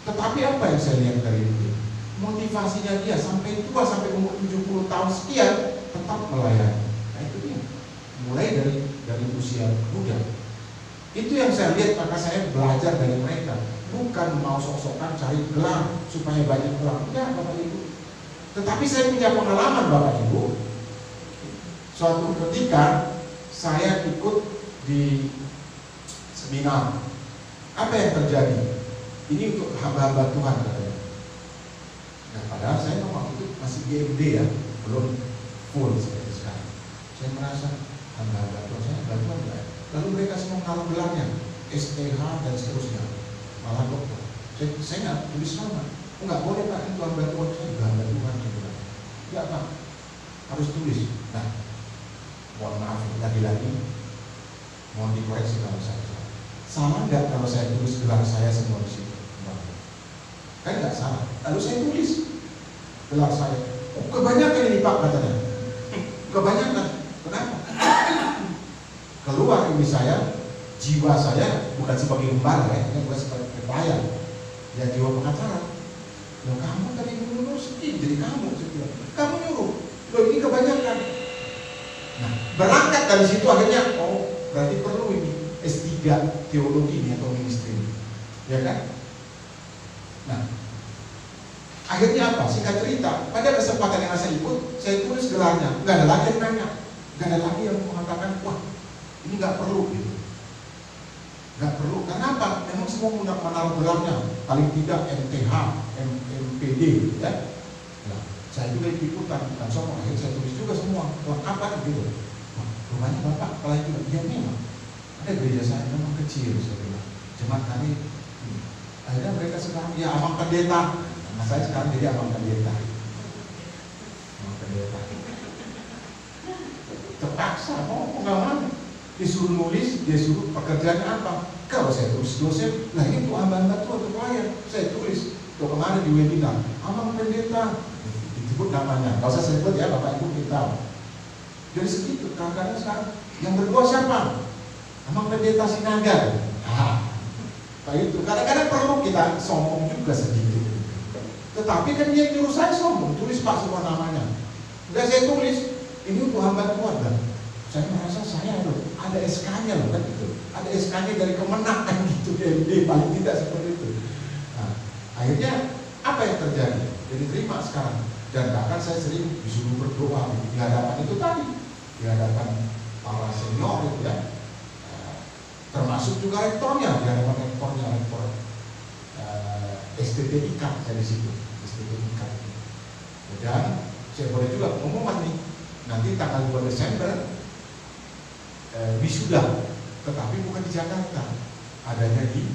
Tetapi apa yang saya lihat dari itu? Motivasinya dia sampai tua, sampai umur 70 tahun sekian tetap melayani. Nah itu dia, mulai dari usia muda. Itu yang saya lihat, maka saya belajar dari mereka. Bukan mau sok-sokan cari gelar supaya banyak gelar, enggak Bapak Ibu. Tetapi saya punya pengalaman Bapak Ibu. Suatu ketika saya ikut di seminar. Apa yang terjadi? Ini untuk hamba-hamba Tuhan katanya. Nah, padahal saya waktu itu masih GMD ya, belum full seperti sekarang. Saya merasa hamba-hamba Tuhan saya bantuan enggak? Lalu mereka semua menaruh gelarnya, STH dan seterusnya. Malah dokter. Saya nggak tulis nama. Nggak boleh Pak, itu hamba Tuhan, saya juga hamba Tuhan. Nggak Pak, harus tulis. Nah, mohon maaf, lagi-lagi mohon dikoreksi kalau saya salah. Salah nggak kalau saya tulis gelar saya semua di situ? Kan nggak salah. Lalu saya tulis gelar saya. Oh, kebanyakan ini Pak katanya. Kebanyakan. Kenapa? Keluar ini saya, jiwa saya bukan sebagai lembaga ya, bukan sebagai pelayan. Ya jiwa pengacara. Loh, kamu tadi nyuruh sedih, jadi kamu nyuruh. Loh, ini kebanyakan. Nah, berangkat dari situ akhirnya, oh berarti perlu ini S3 teologi ini atau ministry, ya kan? Nah, akhirnya apa? Singkat cerita, pada kesempatan yang saya ikut, saya tulis gelarnya. Nggak ada lagi yang nanya, nggak ada lagi yang mengatakan, wah ini nggak perlu gitu. Nggak perlu, karena apa? Memang semua menaruh gelarnya, paling tidak MTH, MPD, ya. Nah, saya juga ikutan, dan soalnya akhirnya saya tulis juga semua lengkapan gitu. Wah, rumahnya Bapak, kalau itu dia memang ada gereja saya memang kecil, saya bilang. Cuma kami, akhirnya mereka sekarang, ya abang pendeta. Nah, saya sekarang jadi abang pendeta. Abang pendeta. Terpaksa, mau nggak mau. Disuruh nulis, dia suruh pekerjaannya apa? Kalau saya tulis dosen, nah ini tuh hamba-hamba tuh atau pelayan, saya tulis. Tuh kemarin di webinar, abang pendeta, disebut namanya. Kalau saya sebut ya Bapak Ibu kita. Jadi segitu, kadang-kadang sekarang yang berdua siapa? Abang pendeta Sinaga. Nah, kayak itu. Kadang-kadang perlu kita sombong juga sedikit. Tetapi kan dia nyuruh saya sombong, tulis Pak semua namanya. Enggak, saya tulis, ini untuk hamba Tuhan kan. Saya merasa saya ada SK-nya loh kan gitu, ada SK-nya dari Kemenang kan gitu, DMD paling tidak seperti itu. Nah, akhirnya apa yang terjadi? Jadi terima sekarang, dan bahkan saya sering disuruh berdoa di hadapan itu tadi, di hadapan para senior itu ya, termasuk juga rektornya, di hadapan rektor STTIK saya di situ, STTIK. Dan saya boleh juga pengumuman nih, nanti tanggal 2 Desember wisuda, tetapi bukan di Jakarta, adanya di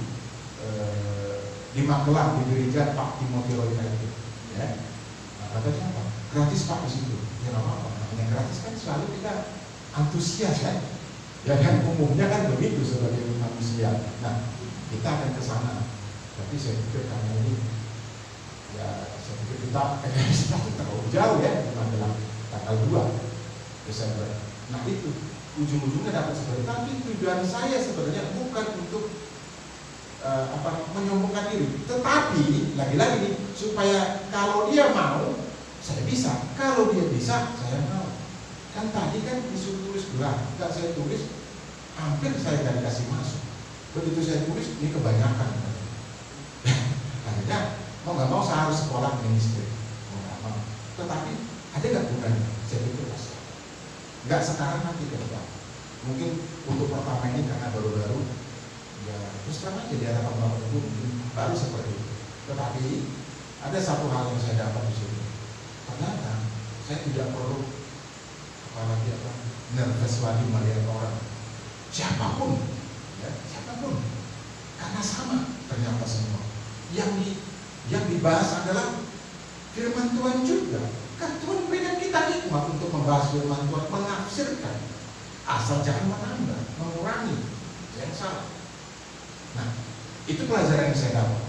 Magelang di gereja Pak Timothy Roy itu, ya. Nah, katanya apa? Gratis Pak di situ. Ya nggak apa-apa. Namanya gratis kan selalu kita antusias kan. Ya kan umumnya kan begitu sebagai manusia. Nah, kita akan ke sana. Tapi saya pikir karena ini, ya saya pikir kita terlalu jauh ya di Magelang tanggal 2 Desember. Nah itu ujung-ujungnya dapat seperti, tapi tujuan saya sebenarnya bukan untuk menyombongkan diri, tetapi lagi-lagi nih, supaya kalau dia mau saya bisa, kalau dia bisa saya mau. Kan tadi kan disuruh tulis gelar, nggak saya tulis, hampir saya nggak dikasih masuk. Begitu saya tulis, ini kebanyakan. Akhirnya mau nggak mau saya harus sekolah ministry, mau nggak mau. Tetapi ada nggak gunanya? Saya pikir pasti. Nggak sekarang, nanti ke depan. Mungkin untuk pertama ini karena baru-baru, ya terus terang aja di hadapan Bapak Ibu mungkin baru seperti itu. Tetapi ada satu hal yang saya dapat di sini. Ternyata saya tidak perlu apalagi nervous lagi melihat orang, siapapun, ya siapapun, karena sama ternyata semua. Yang dibahas adalah firman Tuhan juga. Kan Tuhan berikan kita hikmat untuk membahas firman Tuhan, menafsirkan, asal jangan menambah, mengurangi, jangan salah. Nah, itu pelajaran yang saya dapat.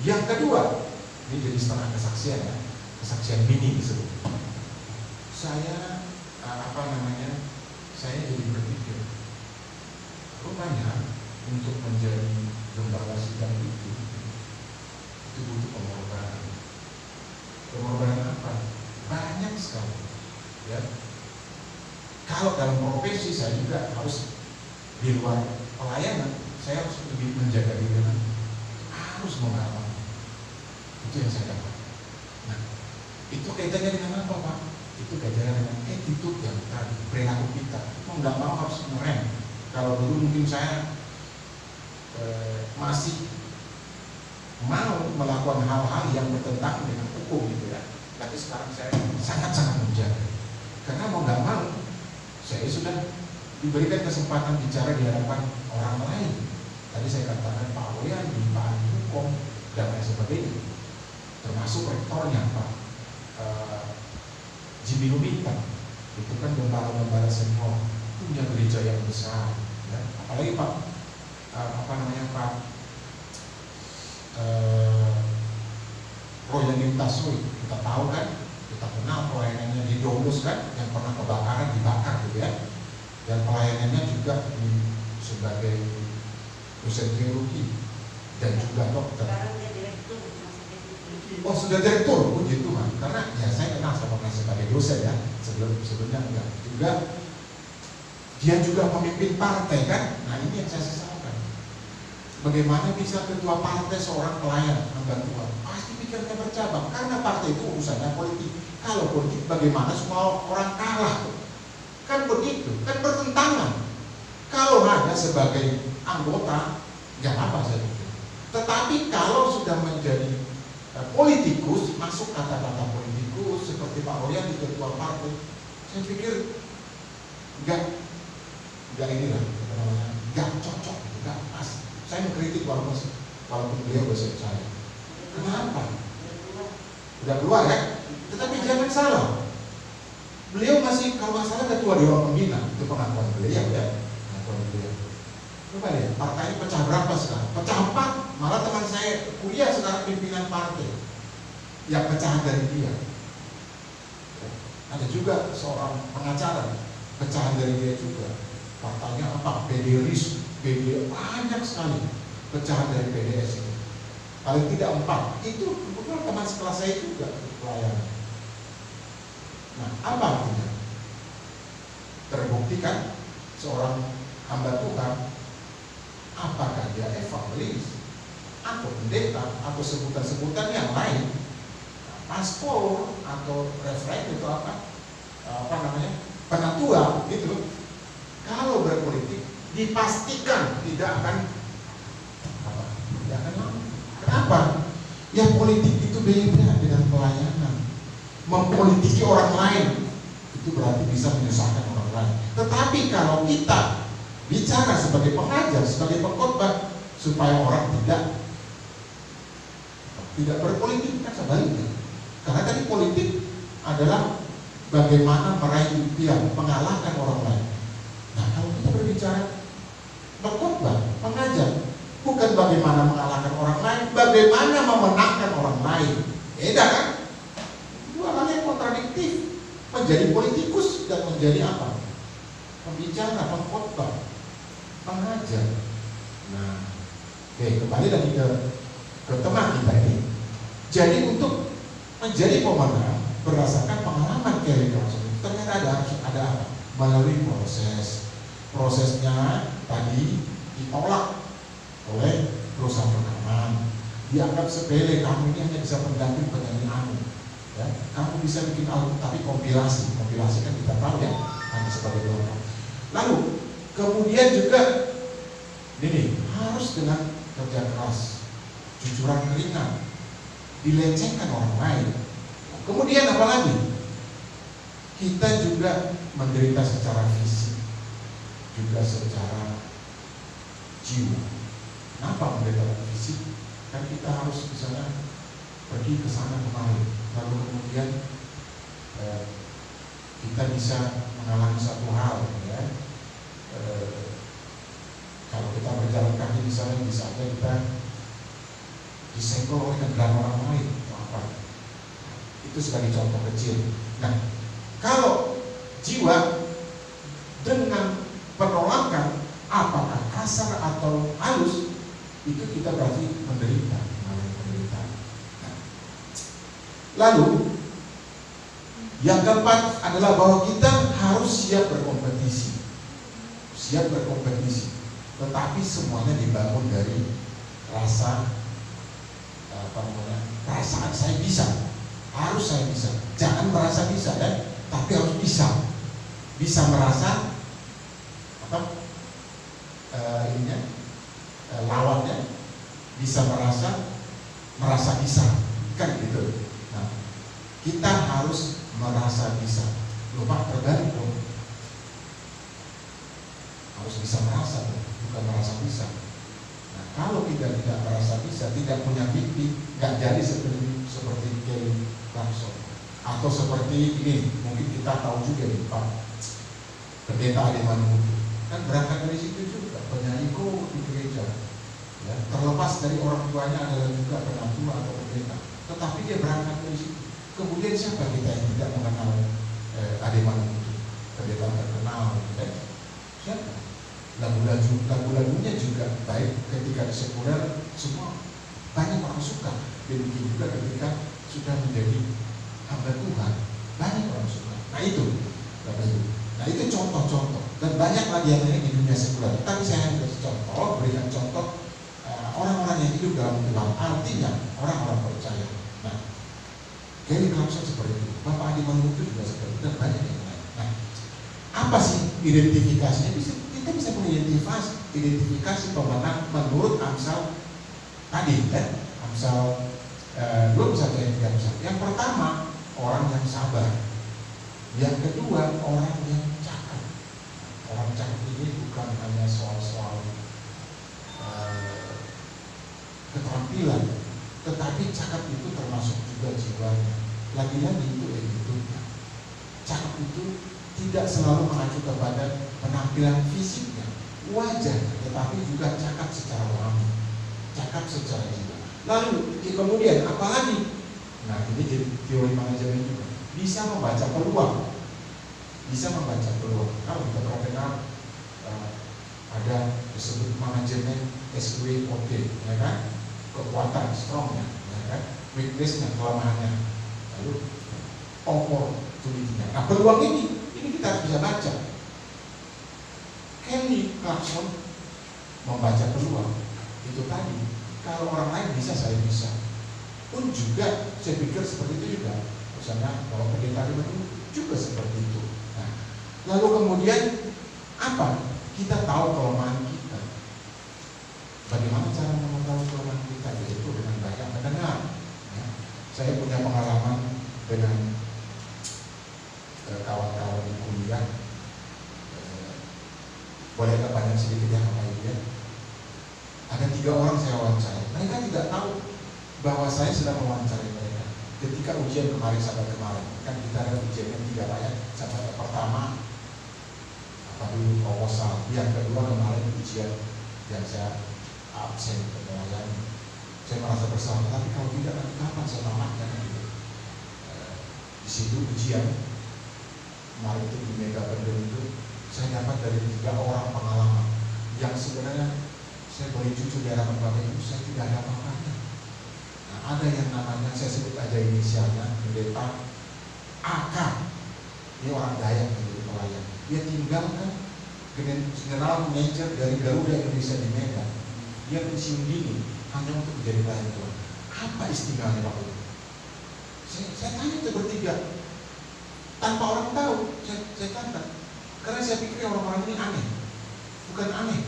Yang kedua, ini jadi setengah kesaksian ya, kesaksian mini disebut. Saya saya jadi berpikir, rupanya untuk menjadi lembaga sidang itu butuh pengorbanan. Pengorbanan apa? Banyak sekali, ya. Kalau dalam profesi saya juga harus di luar pelayanan, saya harus lebih menjaga diri, harus mengalami. Itu yang saya dapat. Nah, itu kaitannya dengan apa, Pak? Itu kaitannya dengan attitude yang tadi, perilaku kita. Mau nggak mau harus ngerem. Kalau dulu mungkin saya masih mau melakukan hal-hal yang bertentangan dengan hukum gitu ya. Tapi sekarang saya sangat-sangat menjaga. Karena mau nggak mau, saya sudah diberikan kesempatan bicara di hadapan orang lain. Tadi saya katakan Pak Boyan di Pak Hukum dan lain sebagainya, termasuk rektornya Pak Jimmy Lumita, itu kan gembala-gembala senior, punya gereja yang besar, ya. Apalagi Pak Pak Royanim Tasui, kita tahu kan, kita kenal pelayanannya di Domus kan, yang pernah kebakaran dibakar gitu ya, dan pelayanannya juga sebagai dosen teologi dan juga dokter. Oh sudah direktur, puji Tuhan. Karena ya saya kenal sama sebagai dosen ya, sebelumnya enggak. Juga dia juga pemimpin partai kan. Nah ini yang saya sesalkan. Bagaimana bisa ketua partai seorang pelayan hamba Tuhan? Pasti pikirnya bercabang karena partai itu urusannya politik. Kalau politik bagaimana semua orang kalah? Kan begitu, kan bertentangan. Kalau hanya sebagai anggota, nggak apa saya pikir. Tetapi kalau sudah menjadi politikus, masuk kata-kata politikus seperti Pak Royan di ketua partai, saya pikir nggak inilah, nggak cocok, nggak pas. Saya mengkritik walaupun beliau dosen saya. Kenapa? Udah keluar ya? Tetapi jangan salah. Beliau masih kalau nggak salah ketua dewan pembina, itu pengakuan beliau ya. Coba lihat, partainya pecah berapa sekarang? Pecah 4, malah teman saya kuliah sekarang pimpinan partai yang pecahan dari dia. Ada juga seorang pengacara, pecahan dari dia juga. Partainya apa? PDRIS, PD, banyak sekali pecahan dari PDS itu. Paling tidak 4, itu kebetulan teman sekelas saya juga pelayanan. Nah, apa artinya? Terbukti kan seorang hamba Tuhan, apakah dia evangelis atau pendeta atau sebutan-sebutan yang lain, paspor atau referen itu apa namanya, penatua gitu. Kalau berpolitik dipastikan tidak akan lama. Kenapa? Ya politik itu beda dengan pelayanan. Mempolitiki orang lain itu berarti bisa menyusahkan orang lain. Tetapi kalau kita bicara sebagai pengajar, sebagai pengkhotbah, supaya orang tidak berpolitik, kan sebaliknya. Karena tadi politik adalah bagaimana meraih impian, mengalahkan orang lain. Nah, kalau kita berbicara pengkhotbah, pengajar, bukan bagaimana mengalahkan orang lain, bagaimana memenangkan orang lain. Beda kan? Dua hal yang kontradiktif. Menjadi politikus dan menjadi apa? Pembicara, pengkhotbah, pengajar. Nah, oke, kembali lagi ke tema kita ini. Jadi untuk menjadi pemenang berdasarkan pengalaman Kelly Clarkson, ternyata ada apa? Melalui prosesnya tadi ditolak oleh perusahaan rekaman. Dianggap sepele, kamu ini hanya bisa pendamping penyanyi anu. Ya, kamu bisa bikin album tapi kompilasi kan kita tahu ya, hanya sebagai doa. Lalu kemudian juga ini harus dengan kerja keras, jujuran keringat, dilecehkan orang lain. Kemudian apa lagi? Kita juga menderita secara fisik, juga secara jiwa. Kenapa menderita fisik? Kan kita harus misalnya pergi ke sana kemari, lalu kemudian kita bisa mengalami satu hal ya. Kalau kita berjalan kaki misalnya bisa aja kita disenggol oleh kendaraan orang lain, apa? Itu sebagai contoh kecil. Nah, kalau jiwa dengan penolakan apakah kasar atau halus, itu kita berarti menderita. Nah, lalu yang keempat adalah bahwa kita harus siap berkompetisi. Tetapi semuanya dibangun dari rasa perasaan saya bisa. Harus saya bisa. Jangan merasa bisa ya, tapi harus bisa. Bisa merasa lawannya, bisa merasa bisa, kan gitu. Nah, kita harus merasa bisa. Lupa terbalik dong. harus bisa merasa, bukan merasa bisa. Nah, kalau kita tidak merasa bisa, tidak punya mimpi, nggak jadi seperti Kelly Clarkson. Atau seperti ini, mungkin kita tahu juga nih Pak Pendeta Ade Manuhutu, kan berangkat dari situ juga, penyanyi di gereja, ya, terlepas dari orang tuanya adalah juga penatua atau pendeta, tetapi dia berangkat dari situ. Kemudian siapa kita yang tidak mengenal Ade Manuhutu, pendeta terkenal, ya? Siapa? Lagu-lagunya juga baik ketika di sekuler, semua banyak orang suka. Demikian juga ketika sudah menjadi hamba Tuhan, banyak orang suka. Nah itu, Bapak Ibu. Nah itu contoh-contoh. Dan banyak lagi yang lain di dunia sekuler. Tapi saya hanya berikan contoh orang-orang yang hidup dalam Tuhan. Artinya orang-orang percaya. Nah, Kelly Clarkson seperti itu. Bapak Ade Manuhutu juga seperti itu. Dan banyak yang lain. Nah, apa sih identifikasinya? Kita bisa mengidentifikasi pemenang menurut Amsal tadi, kan? Amsal 21 ayat 31. Yang pertama, orang yang sabar. Yang kedua, orang yang cakap. Orang cakap ini bukan hanya soal keterampilan, tetapi cakap itu termasuk juga jiwanya. Lagi-lagi itu attitude-nya. Cakap itu tidak selalu mengacu kepada penampilan fisiknya, wajahnya, tetapi juga cakap secara rohani, cakap secara jiwa. Lalu kemudian apalagi? Nah ini jadi teori manajemen juga. Bisa membaca peluang, bisa membaca peluang. Kalau kita perhatikan ada disebut manajemen SWOT, ya kan? Kekuatan, strongnya, ya kan? Weaknessnya, kelemahannya. Lalu opportunity-nya. Nah peluang ini kita harus bisa baca. Kelly Clarkson membaca peluang itu tadi. Kalau orang lain bisa, saya bisa. Pun juga saya pikir seperti itu juga. Misalnya kalau pendeta itu juga seperti itu. Nah, lalu kemudian apa? Kita tahu kelemahan kita. Bagaimana cara mengetahui kelemahan kita? Yaitu dengan banyak mendengar. Ya. Saya punya pengalaman dengan kawan-kawan di kuliah. Boleh nggak banyak sedikit ya Bapak Ibu ya? Ada 3 orang saya wawancarai. Mereka tidak tahu bahwa saya sedang mewawancarai mereka. Ketika ujian kemarin sampai kemarin, kan kita ada ujiannya 3 ayat. Sampai pertama apa dulu proposal, yang kedua kemarin ujian yang saya absen melayani. Saya merasa bersalah, tapi kalau tidak nanti kapan saya tamatnya gitu. Di situ ujian kemarin itu di Mega Bendel itu saya dapat dari 3 orang pengalaman yang sebenarnya saya boleh jujur di hadapan Bapak Ibu, saya tidak ada apa-apanya. Nah, ada yang namanya, saya sebut aja inisialnya, pendeta AK. Ini orang Dayak menjadi pelayan. Dia tinggalkan general manager dari Garuda Indonesia di Medan. Dia pensiun dini hanya untuk menjadi pelayan Tuhan. Apa istimewanya Bapak Ibu? Saya tanya itu bertiga. Tanpa orang tahu, saya kata. Karena saya pikir orang-orang ini aneh. Bukan aneh.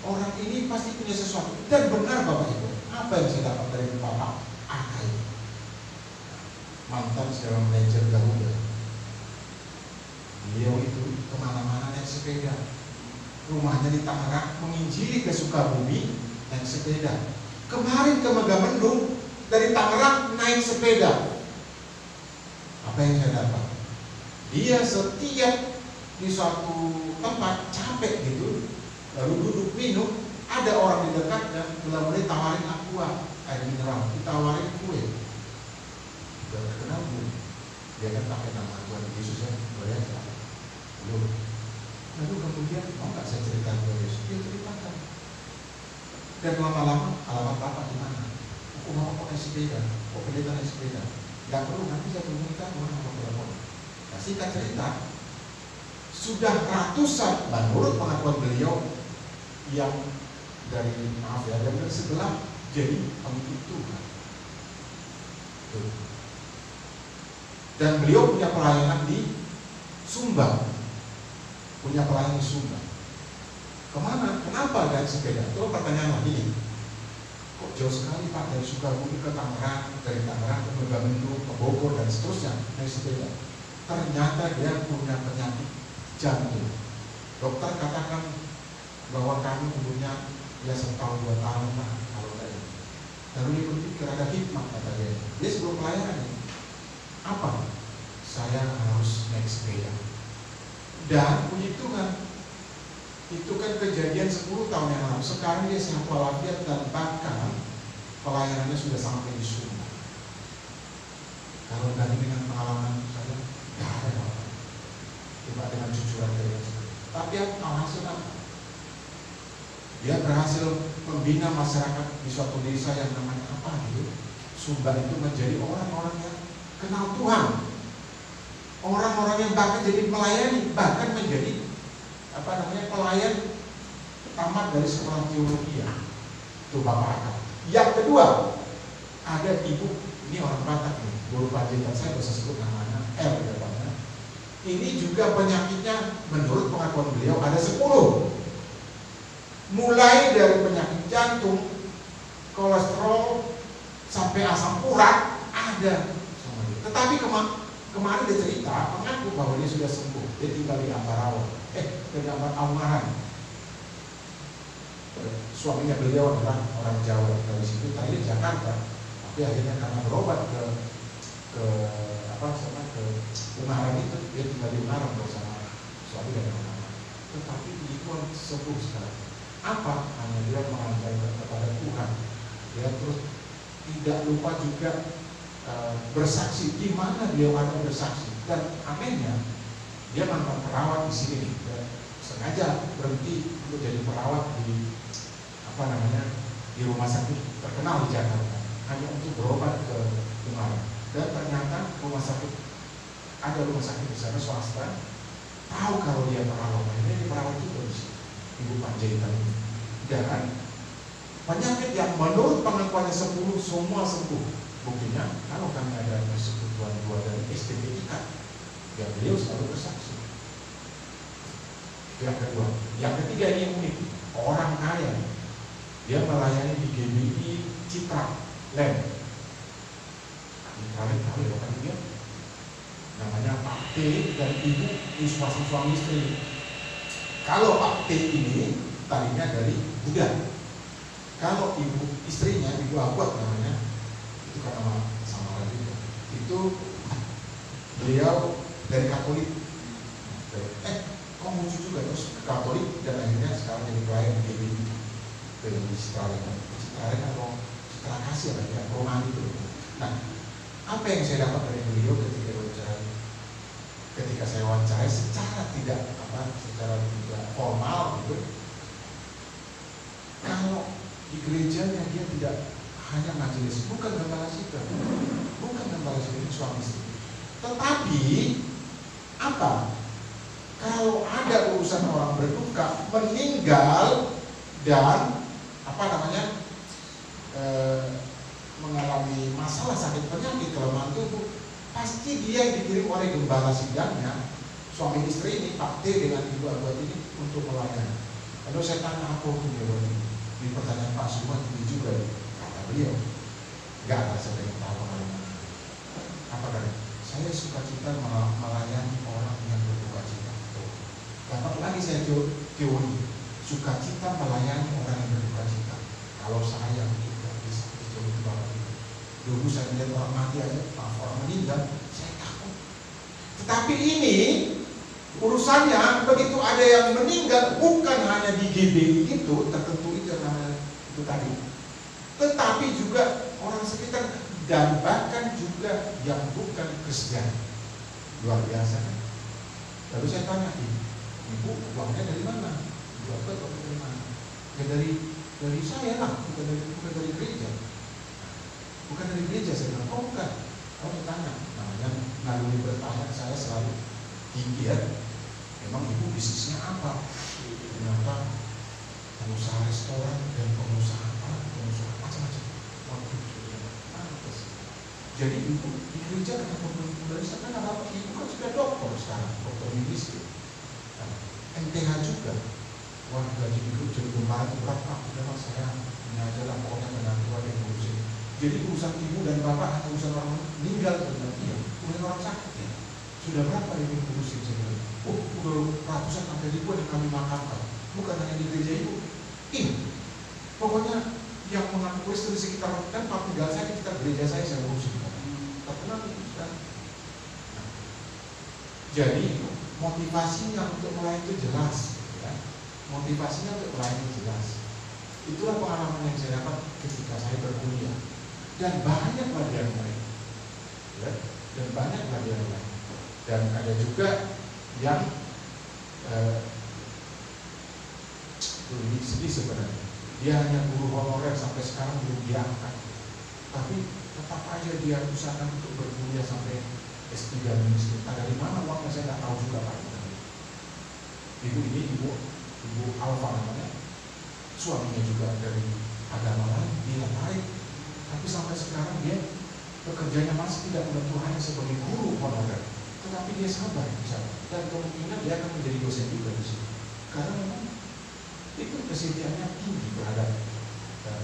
Orang ini pasti punya sesuatu. Dan benar Bapak Ibu. Apa yang saya dapat dari Bapak Akai? Mantan general manager Garuda. Beliau itu kemana-mana naik sepeda. Rumahnya di Tangerang, menginjili ke Sukabumi naik sepeda. Kemarin ke Megamendung, dari Tangerang naik sepeda. Apa yang saya dapat? Dia setiap di suatu tempat capek gitu, lalu duduk minum, ada orang di dekatnya, mulai tawarin aqua, air mineral, ditawarin kue. Udah terkenal belum? Dia kan pakai nama Tuhan Yesus ya, boleh ya? Belum. Lalu kemudian mau nggak saya ceritakan ke Yesus? Dia ceritakan. Dan lama-lama alamat Bapak di mana? Aku mau pakai sepeda, kok pendeta naik sepeda? Gak perlu, nanti saya temukan orang mau telepon. Nah, singkat cerita, sudah ratusan menurut pengakuan beliau yang dari maaf ya yang dari sebelah jadi pengikut Tuhan. Dan beliau punya pelayanan di Sumba, punya pelayanan di Sumba. Kemana? Kenapa naik sepeda? Itu pertanyaan lagi. Kok jauh sekali Pak dari Sukabumi ke Tangerang, dari Tangerang ke Megamendung, ke Bogor dan seterusnya naik sepeda? Ternyata dia punya penyakit jantung. Dokter katakan bahwa kami umurnya ya 1 tahun 2 tahun lah kalau tadi. Lalu dia berpikir ada hikmah kata dia. Dia sebelum pelayanan ini, apa? Saya harus naik sepeda. Dan puji Tuhan, itu kan kejadian 10 tahun yang lalu. Sekarang dia sehat walafiat dan bahkan pelayanannya sudah sampai di Sumba. Kalau tadi dengan pengalaman saya, tidak ada apa-apa. Cuma dengan jujuran dari saya. Tapi alhasil apa? Dia berhasil membina masyarakat di suatu desa yang namanya apa gitu. Sumba itu menjadi orang-orang yang kenal Tuhan. Orang-orang yang bahkan jadi melayani, bahkan menjadi pelayan tamat dari sekolah teologi ya. Itu Bapak Akal. Yang kedua, ada ibu, ini orang Batak nih, guru panjaitan saya bisa sebut namanya L depannya. Ini juga penyakitnya menurut pengakuan beliau ada 10. Mulai dari penyakit jantung, kolesterol, sampai asam urat ada. Tetapi kemarin dia cerita, mengaku bahwa dia sudah sembuh. Dia tinggal di Ambarawa, dari Aumahan. Suaminya beliau adalah orang Jawa dari situ, tadi di Jakarta. Tapi akhirnya karena berobat ke Ungaran itu, dia tinggal di Ungaran bersama suami dan anak-anak. Tetapi itu sembuh sekarang. Apa? Hanya dia mengajarkan kepada Tuhan. Dia terus tidak lupa juga bersaksi di mana dia ada bersaksi. Dan aminnya dia mantan perawat di sini. Dia sengaja berhenti untuk jadi perawat di di rumah sakit terkenal di Jakarta hanya untuk berobat ke Ungaran. Dan ternyata rumah sakit di sana swasta tahu kalau dia perawat. Ini perawat juga di sini, Ibu Panjaitan ini. Dan penyakit yang menurut pengakuannya 10 semua sembuh. Buktinya kalau kami ada persekutuan 2 dari STPIK, ya beliau selalu bersaksi. Yang kedua, yang ketiga ini yang unik, orang kaya. Dia melayani di GBI Citra Lem. Kali kan dia namanya Pak T dan Ibu suami istri. Kalau Pak T ini tadinya dari Buddha. Kalau ibu istrinya, Ibu Abuat namanya, itu kan nama samaran juga. Itu beliau dari Katolik. Kok muncul juga terus ke Katolik dan akhirnya sekarang jadi pelayan di GBI. Di Citralen atau Citra Kasih ya, perumahan itu. Nah, apa yang saya dapat dari beliau ketika saya wawancarai secara tidak formal gitu. Kalau di gerejanya dia tidak hanya majelis, bukan gembala sidang, ini suami istri. Tetapi apa? Kalau ada urusan orang berduka, meninggal dan mengalami masalah sakit penyakit kelemahan tubuh, pasti dia yang dikirim oleh gembala sidangnya, suami istri ini Pak T dengan Ibu Abuat ini untuk melayani. Lalu saya tanya apa hukumnya di pertanyaan Pak Sumat ini juga, kata beliau, nggak ada saya pengen tahu apa kan? Saya suka cita melayani orang yang berduka cita. Dapat lagi saya teori, sukacita melayani orang yang berduka cita. Kalau saya tidak bisa itu Bapak itu. Dulu saya melihat orang mati aja, orang meninggal, saya takut. Tetapi ini urusannya begitu ada yang meninggal, bukan hanya di GBI itu tertentu itu namanya itu tadi, tetapi juga orang sekitar dan bahkan juga yang bukan Kristen. Luar biasa kan? Lalu saya tanya, Ibu uangnya dari mana? Dapat dari mana? Ya dari saya lah, bukan dari gereja. Bukan dari gereja, saya bilang, oh bukan. Kamu tanya, namanya naluri bertanya saya selalu tinggi ya. Memang ibu bisnisnya apa? Ternyata pengusaha restoran dan pengusaha macam-macam. Jadi ibu di gereja kenapa dari sana kenapa? Ibu kan sudah dokter sekarang, dokter medis. MTH juga. Wah, gaji hidup jadi kemarin berapa? Udah saya mengajar lah pokoknya dengan tua yang ngurusin. Jadi urusan ibu dan bapak atau urusan orang meninggal sebenarnya, iya. Urusan orang sakit ya. Sudah berapa ini ngurusin saya? Oh, udah ratusan sampai ribuan yang kami makamkan. bukan hanya di gereja ibu. Pokoknya yang mengaku Kristen di sekitar kan tempat tinggal saya, di sekitar gereja saya urus itu. Terkenal itu kan. Nah, jadi motivasinya untuk melayani itu jelas, ya. Motivasinya untuk melayani itu jelas. Itulah pengalaman yang saya dapat ketika saya berkuliah. Dan banyak lagi yang lain, ya. Dan banyak lagi yang lain. Dan ada juga yang lebih sedih sebenarnya. Dia hanya guru honorer sampai sekarang belum diangkat, tapi tetap aja dia usahakan untuk berkuliah sampai S3 ministry. Nah, dari mana uangnya saya nggak tahu juga Pak. Ibu Alfa namanya, suaminya juga dari agama lain, dia tarik, tapi sampai sekarang dia pekerjaannya masih tidak menentu hanya sebagai guru honorer, tetapi dia sabar dan kemungkinan dia akan menjadi dosen juga di sini, karena memang itu kesetiaannya tinggi terhadap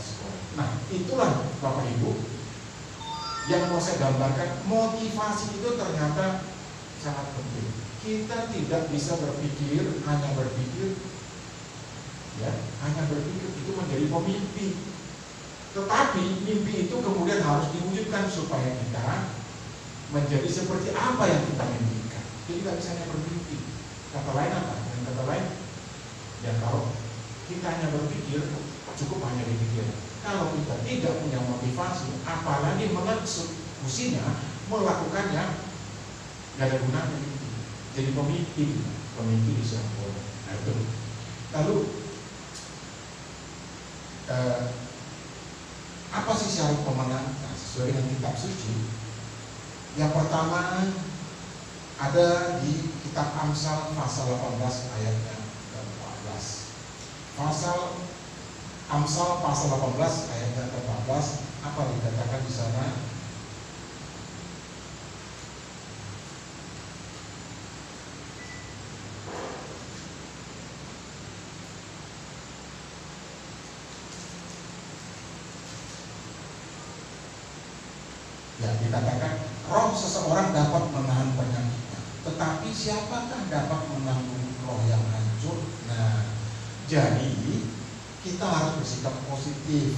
sekolah. Nah, itulah Bapak Ibu yang mau saya gambarkan. Motivasi itu ternyata sangat penting. Kita tidak bisa hanya berpikir itu menjadi pemimpi. Tetapi mimpi itu kemudian harus diwujudkan supaya kita menjadi seperti apa yang kita mimpikan. Jadi tidak bisa hanya bermimpi. Kata lain apa? Dengan kata lain, ya kalau kita hanya berpikir, cukup hanya dipikir. Kalau kita tidak punya motivasi, apalagi mengeksekusinya, melakukannya, nggak ada gunanya. Jadi pemimpin di sebuah. Nah itu. Lalu apa sih syarat pemenang? Nah, sesuai dengan kitab suci. Yang pertama ada di kitab Amsal pasal 18 ayatnya 14. Amsal pasal 18 ayatnya 14, apa dikatakan di sana? Ya, dikatakan roh seseorang dapat menahan penyakitnya, tetapi siapakah dapat menanggung roh yang hancur? Nah, jadi kita harus bersikap positif.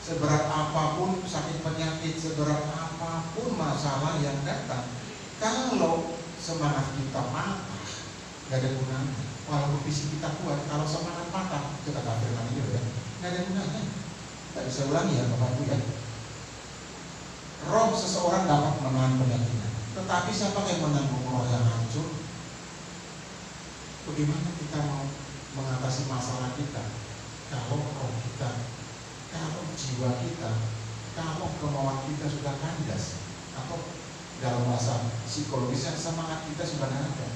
Seberat apapun sakit penyakit, seberat apapun masalah yang datang, kalau semangat kita patah, gak ada gunanya. Walaupun fisik kita kuat, kalau semangat patah, kita kafirkan itu ya, gak ada gunanya. Gak bisa ulangi ya Bapak Ibu ya. Roh seseorang dapat menahan penyakitnya, tetapi siapa yang menanggung roh yang hancur? Bagaimana kita mau mengatasi masalah kita kalau roh kita, kalau jiwa kita, kalau kemauan kita sudah kandas, atau dalam bahasa psikologisnya semangat kita sudah tidak ada.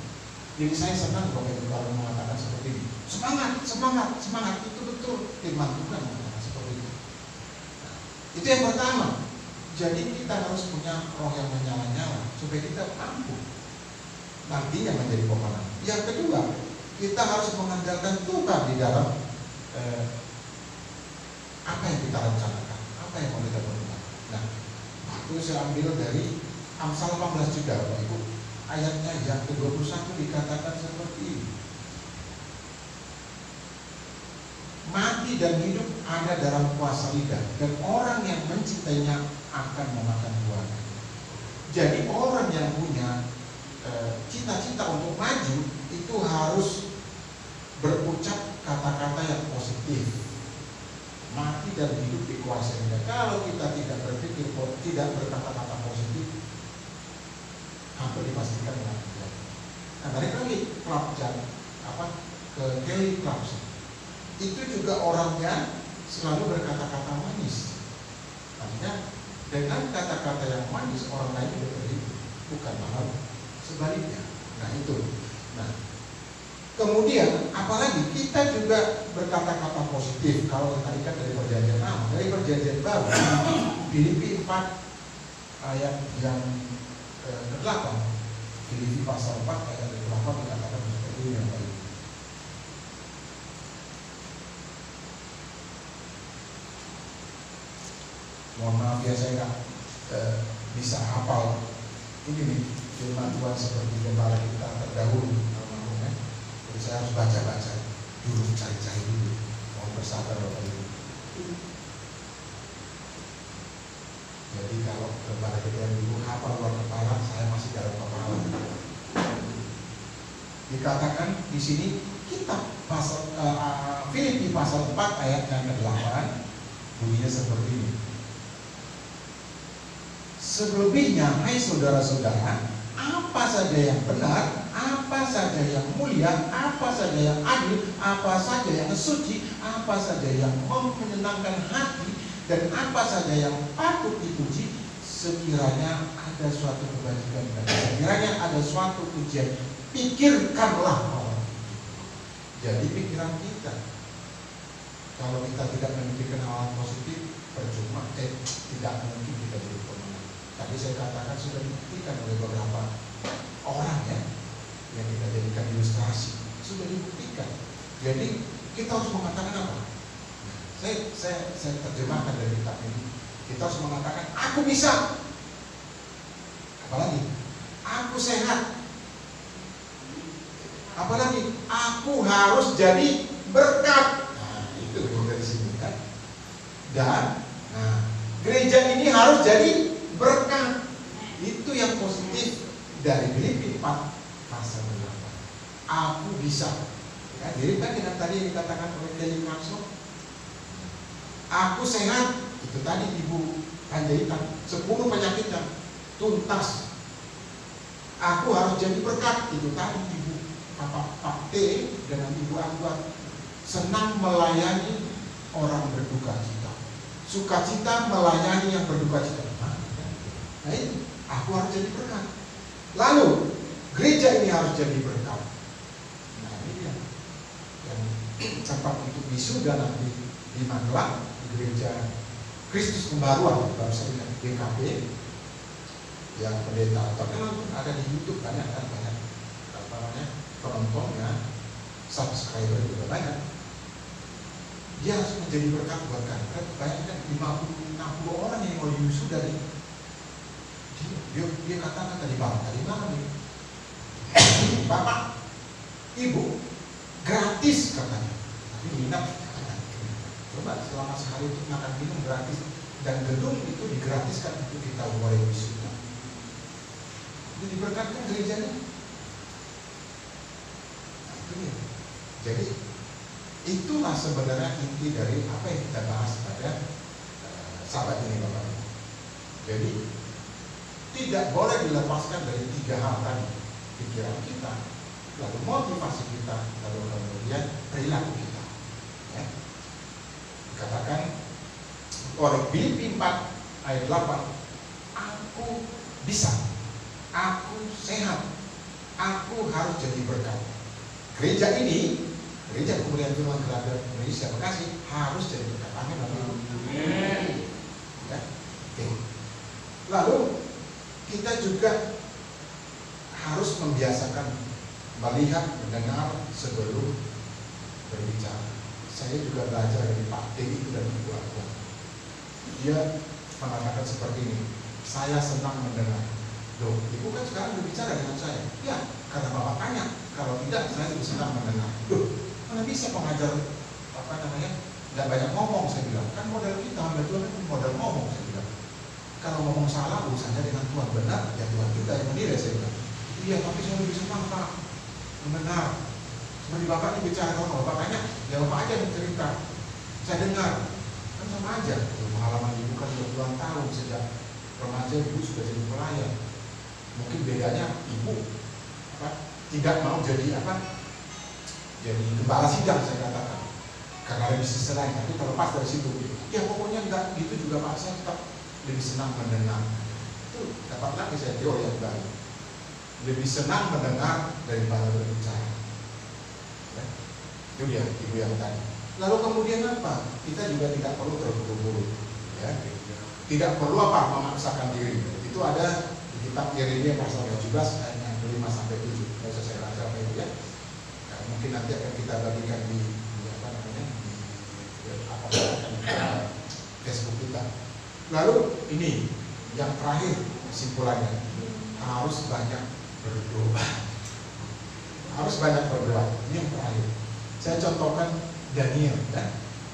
Jadi saya senang Bapak Ibu kalau mengatakan seperti ini. Semangat itu betul firman Tuhan seperti itu. Nah, itu yang pertama. Jadi kita harus punya roh yang menyala-nyala supaya kita mampu nantinya menjadi pemenang. Yang kedua, kita harus mengandalkan Tuhan di dalam apa yang kita rencanakan, apa yang mau kita berbuat. Nah, itu saya ambil dari Amsal 18 juga, Bapak Ibu. Ayatnya yang ke-21 dikatakan seperti ini. Mati dan hidup ada dalam kuasa lidah, dan orang yang mencintainya akan memakan buahnya. Jadi orang yang punya cita-cita untuk maju itu harus berucap kata-kata yang positif. Mati dan hidup dikuasai lidah. Kalau kita tidak berpikir, tidak berkata-kata positif, hampir dipastikan mati. Nah, balik lagi ke Kelly Clarkson. Itu juga orangnya selalu berkata-kata manis. Artinya dengan kata-kata yang manis orang lain juga terhibur, bukan malah sebaliknya. Nah itu. Nah kemudian apalagi kita juga berkata-kata positif. Kalau tadi kan dari perjanjian lama, dari perjanjian baru, Filipi 4 ayat yang ke-8, Filipi pasal 4 ayat ke-8 dikatakan seperti ini yang baik. Mohon maaf ya saya nggak bisa hafal ini nih firman Tuhan seperti gembala kita terdahulu, jadi saya harus baca-baca. dulu cari-cari dulu, mau bersabar Bapak Ibu. Jadi kalau kepada kita yang dulu hafal luar kepala, saya masih dalam kepala. Dikatakan di sini kitab pasal Filipi pasal 4 ayat yang ke-8 bunyinya seperti ini. Selebihnya, hai saudara-saudara, apa saja yang benar, apa saja yang mulia, apa saja yang adil, apa saja yang suci, apa saja yang menyenangkan hati, dan apa saja yang patut dipuji, sekiranya ada suatu kebajikan dan sekiranya ada suatu pujian, pikirkanlah hal. Jadi pikiran kita, kalau kita tidak memikirkan hal positif, percuma, tidak mungkin kita jadi pemenang. Tadi saya katakan sudah dibuktikan oleh beberapa orang ya, yang kita jadikan ilustrasi, sudah dibuktikan. Jadi kita harus mengatakan apa? Saya terjemahkan dari kitab ini. Kita harus mengatakan, aku bisa. Apalagi, aku sehat. Apalagi, aku harus jadi berkat. Nah, itu dari sini kan. Dan, gereja ini harus jadi berkat. Itu yang positif dari Filipi 4 pasal 8. Aku bisa. Ya, mirip kan dengan tadi yang dikatakan oleh Kelly Maxwell. Aku sehat. Itu tadi Ibu Panjaitan 10 penyakitnya tuntas. Aku harus jadi berkat. Itu tadi Ibu Pak T dengan Ibu Akbar senang melayani orang berduka cita, sukacita melayani yang berduka cita. Nah itu, aku harus jadi berkat. Lalu gereja ini harus jadi berkat. Nah ini dia yang tempat untuk wisuda nanti di Magelang, di gereja Kristus Pembaruan, baru saya bilang GKP, yang pendeta terkenal ada di YouTube, banyak kan, banyak apa namanya penontonnya, subscriber juga banyak. Dia harus menjadi berkat buat kalian. Bayangkan 50-60 orang yang mau wisuda nih. Dia katakan tadi malam nih, Bapak, Ibu, gratis katanya. Tapi minat katanya. Coba selama sehari itu makan minum gratis, dan gedung itu digratiskan untuk kita mulai wisuda. Itu diberkatkan gerejanya. Nah, itu dia. Jadi itulah sebenarnya inti dari apa yang kita bahas pada sahabat ini Bapak. Jadi tidak boleh dilepaskan dari 3 hal tadi, pikiran kita, lalu motivasi kita, lalu kemudian perilaku kita. Ya. Dikatakan oleh Filipi 4 ayat 8, aku bisa, aku sehat, aku harus jadi berkat. Gereja ini, gereja Kemuliaan Firman Kerabat Indonesia Bekasi harus jadi berkat. Amin. Ya. Oke. Lalu kita juga harus membiasakan melihat, mendengar sebelum berbicara. Saya juga belajar dari Pak T itu dan Ibu Akbar. Dia mengatakan seperti ini, saya senang mendengar. Loh, Ibu kan sekarang berbicara dengan saya. Ya, karena Bapak tanya. Kalau tidak, saya lebih senang mendengar. Loh, mana bisa pengajar apa namanya? Nggak banyak ngomong, saya bilang. Kan modal kita, hamba Tuhan itu modal ngomong, saya bilang. Kalau ngomong salah, urusannya dengan Tuhan. Benar, ya Tuhan juga yang menilai, saya bilang. Iya, tapi saya lebih senang Pak mendengar. Seperti Bapak ini bicara, kalau Bapak tanya, ya Bapak aja yang cerita. Saya dengar. Kan sama aja. Pengalaman Ibu kan sudah puluhan tahun, sejak remaja Ibu sudah jadi pelayan. Mungkin bedanya Ibu tidak mau jadi jadi gembala sidang, saya katakan, karena ada bisnis lain. Tapi terlepas dari situ, ya pokoknya enggak gitu juga Pak, saya tetap lebih senang mendengar. Itu dapat lagi saya teori yang baru. Lebih senang mendengar daripada berbicara. Ya. Itu dia Ibu yang tadi. Lalu kemudian apa? Kita juga tidak perlu terburu-buru. Ya. Tidak perlu memaksakan diri. Itu ada di kitab Yeremia pasal 17 ayat 5 sampai 7. Nggak usah saya baca apa itu ya. Nah, mungkin nanti akan kita bagikan di apa namanya di Facebook kita. Lalu ini yang terakhir kesimpulannya, harus banyak berdoa. Harus banyak berdoa. Ini yang terakhir. Saya contohkan Daniel, ya.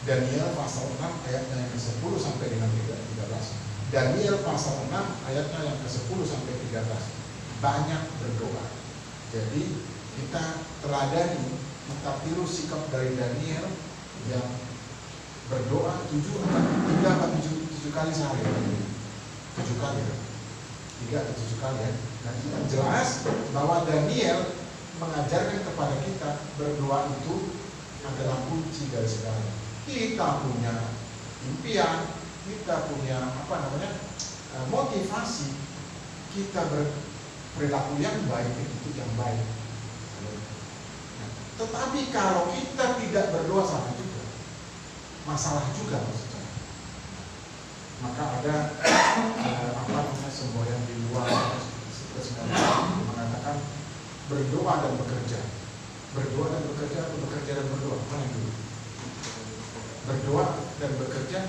Daniel pasal 6 ayatnya yang ke-10 sampai dengan 13. Daniel pasal 6 ayatnya yang ke-10 sampai 13. Banyak berdoa. Jadi kita teladani, kita tiru sikap dari Daniel yang berdoa 7 kali sehari. 7 kali, 3 atau 7 kali ya. Dan kita jelas bahwa Daniel mengajarkan kepada kita berdoa itu adalah kunci dari segalanya. Kita punya impian, kita punya motivasi, kita berperilaku yang baik itu yang baik. Nah, tetapi kalau kita tidak berdoa sama juga, masalah juga maksudnya. Maka ada semboyan di luar mengatakan berdoa dan bekerja. Berdoa dan bekerja atau bekerja dan berdoa, mana yang dulu? Berdoa dan bekerja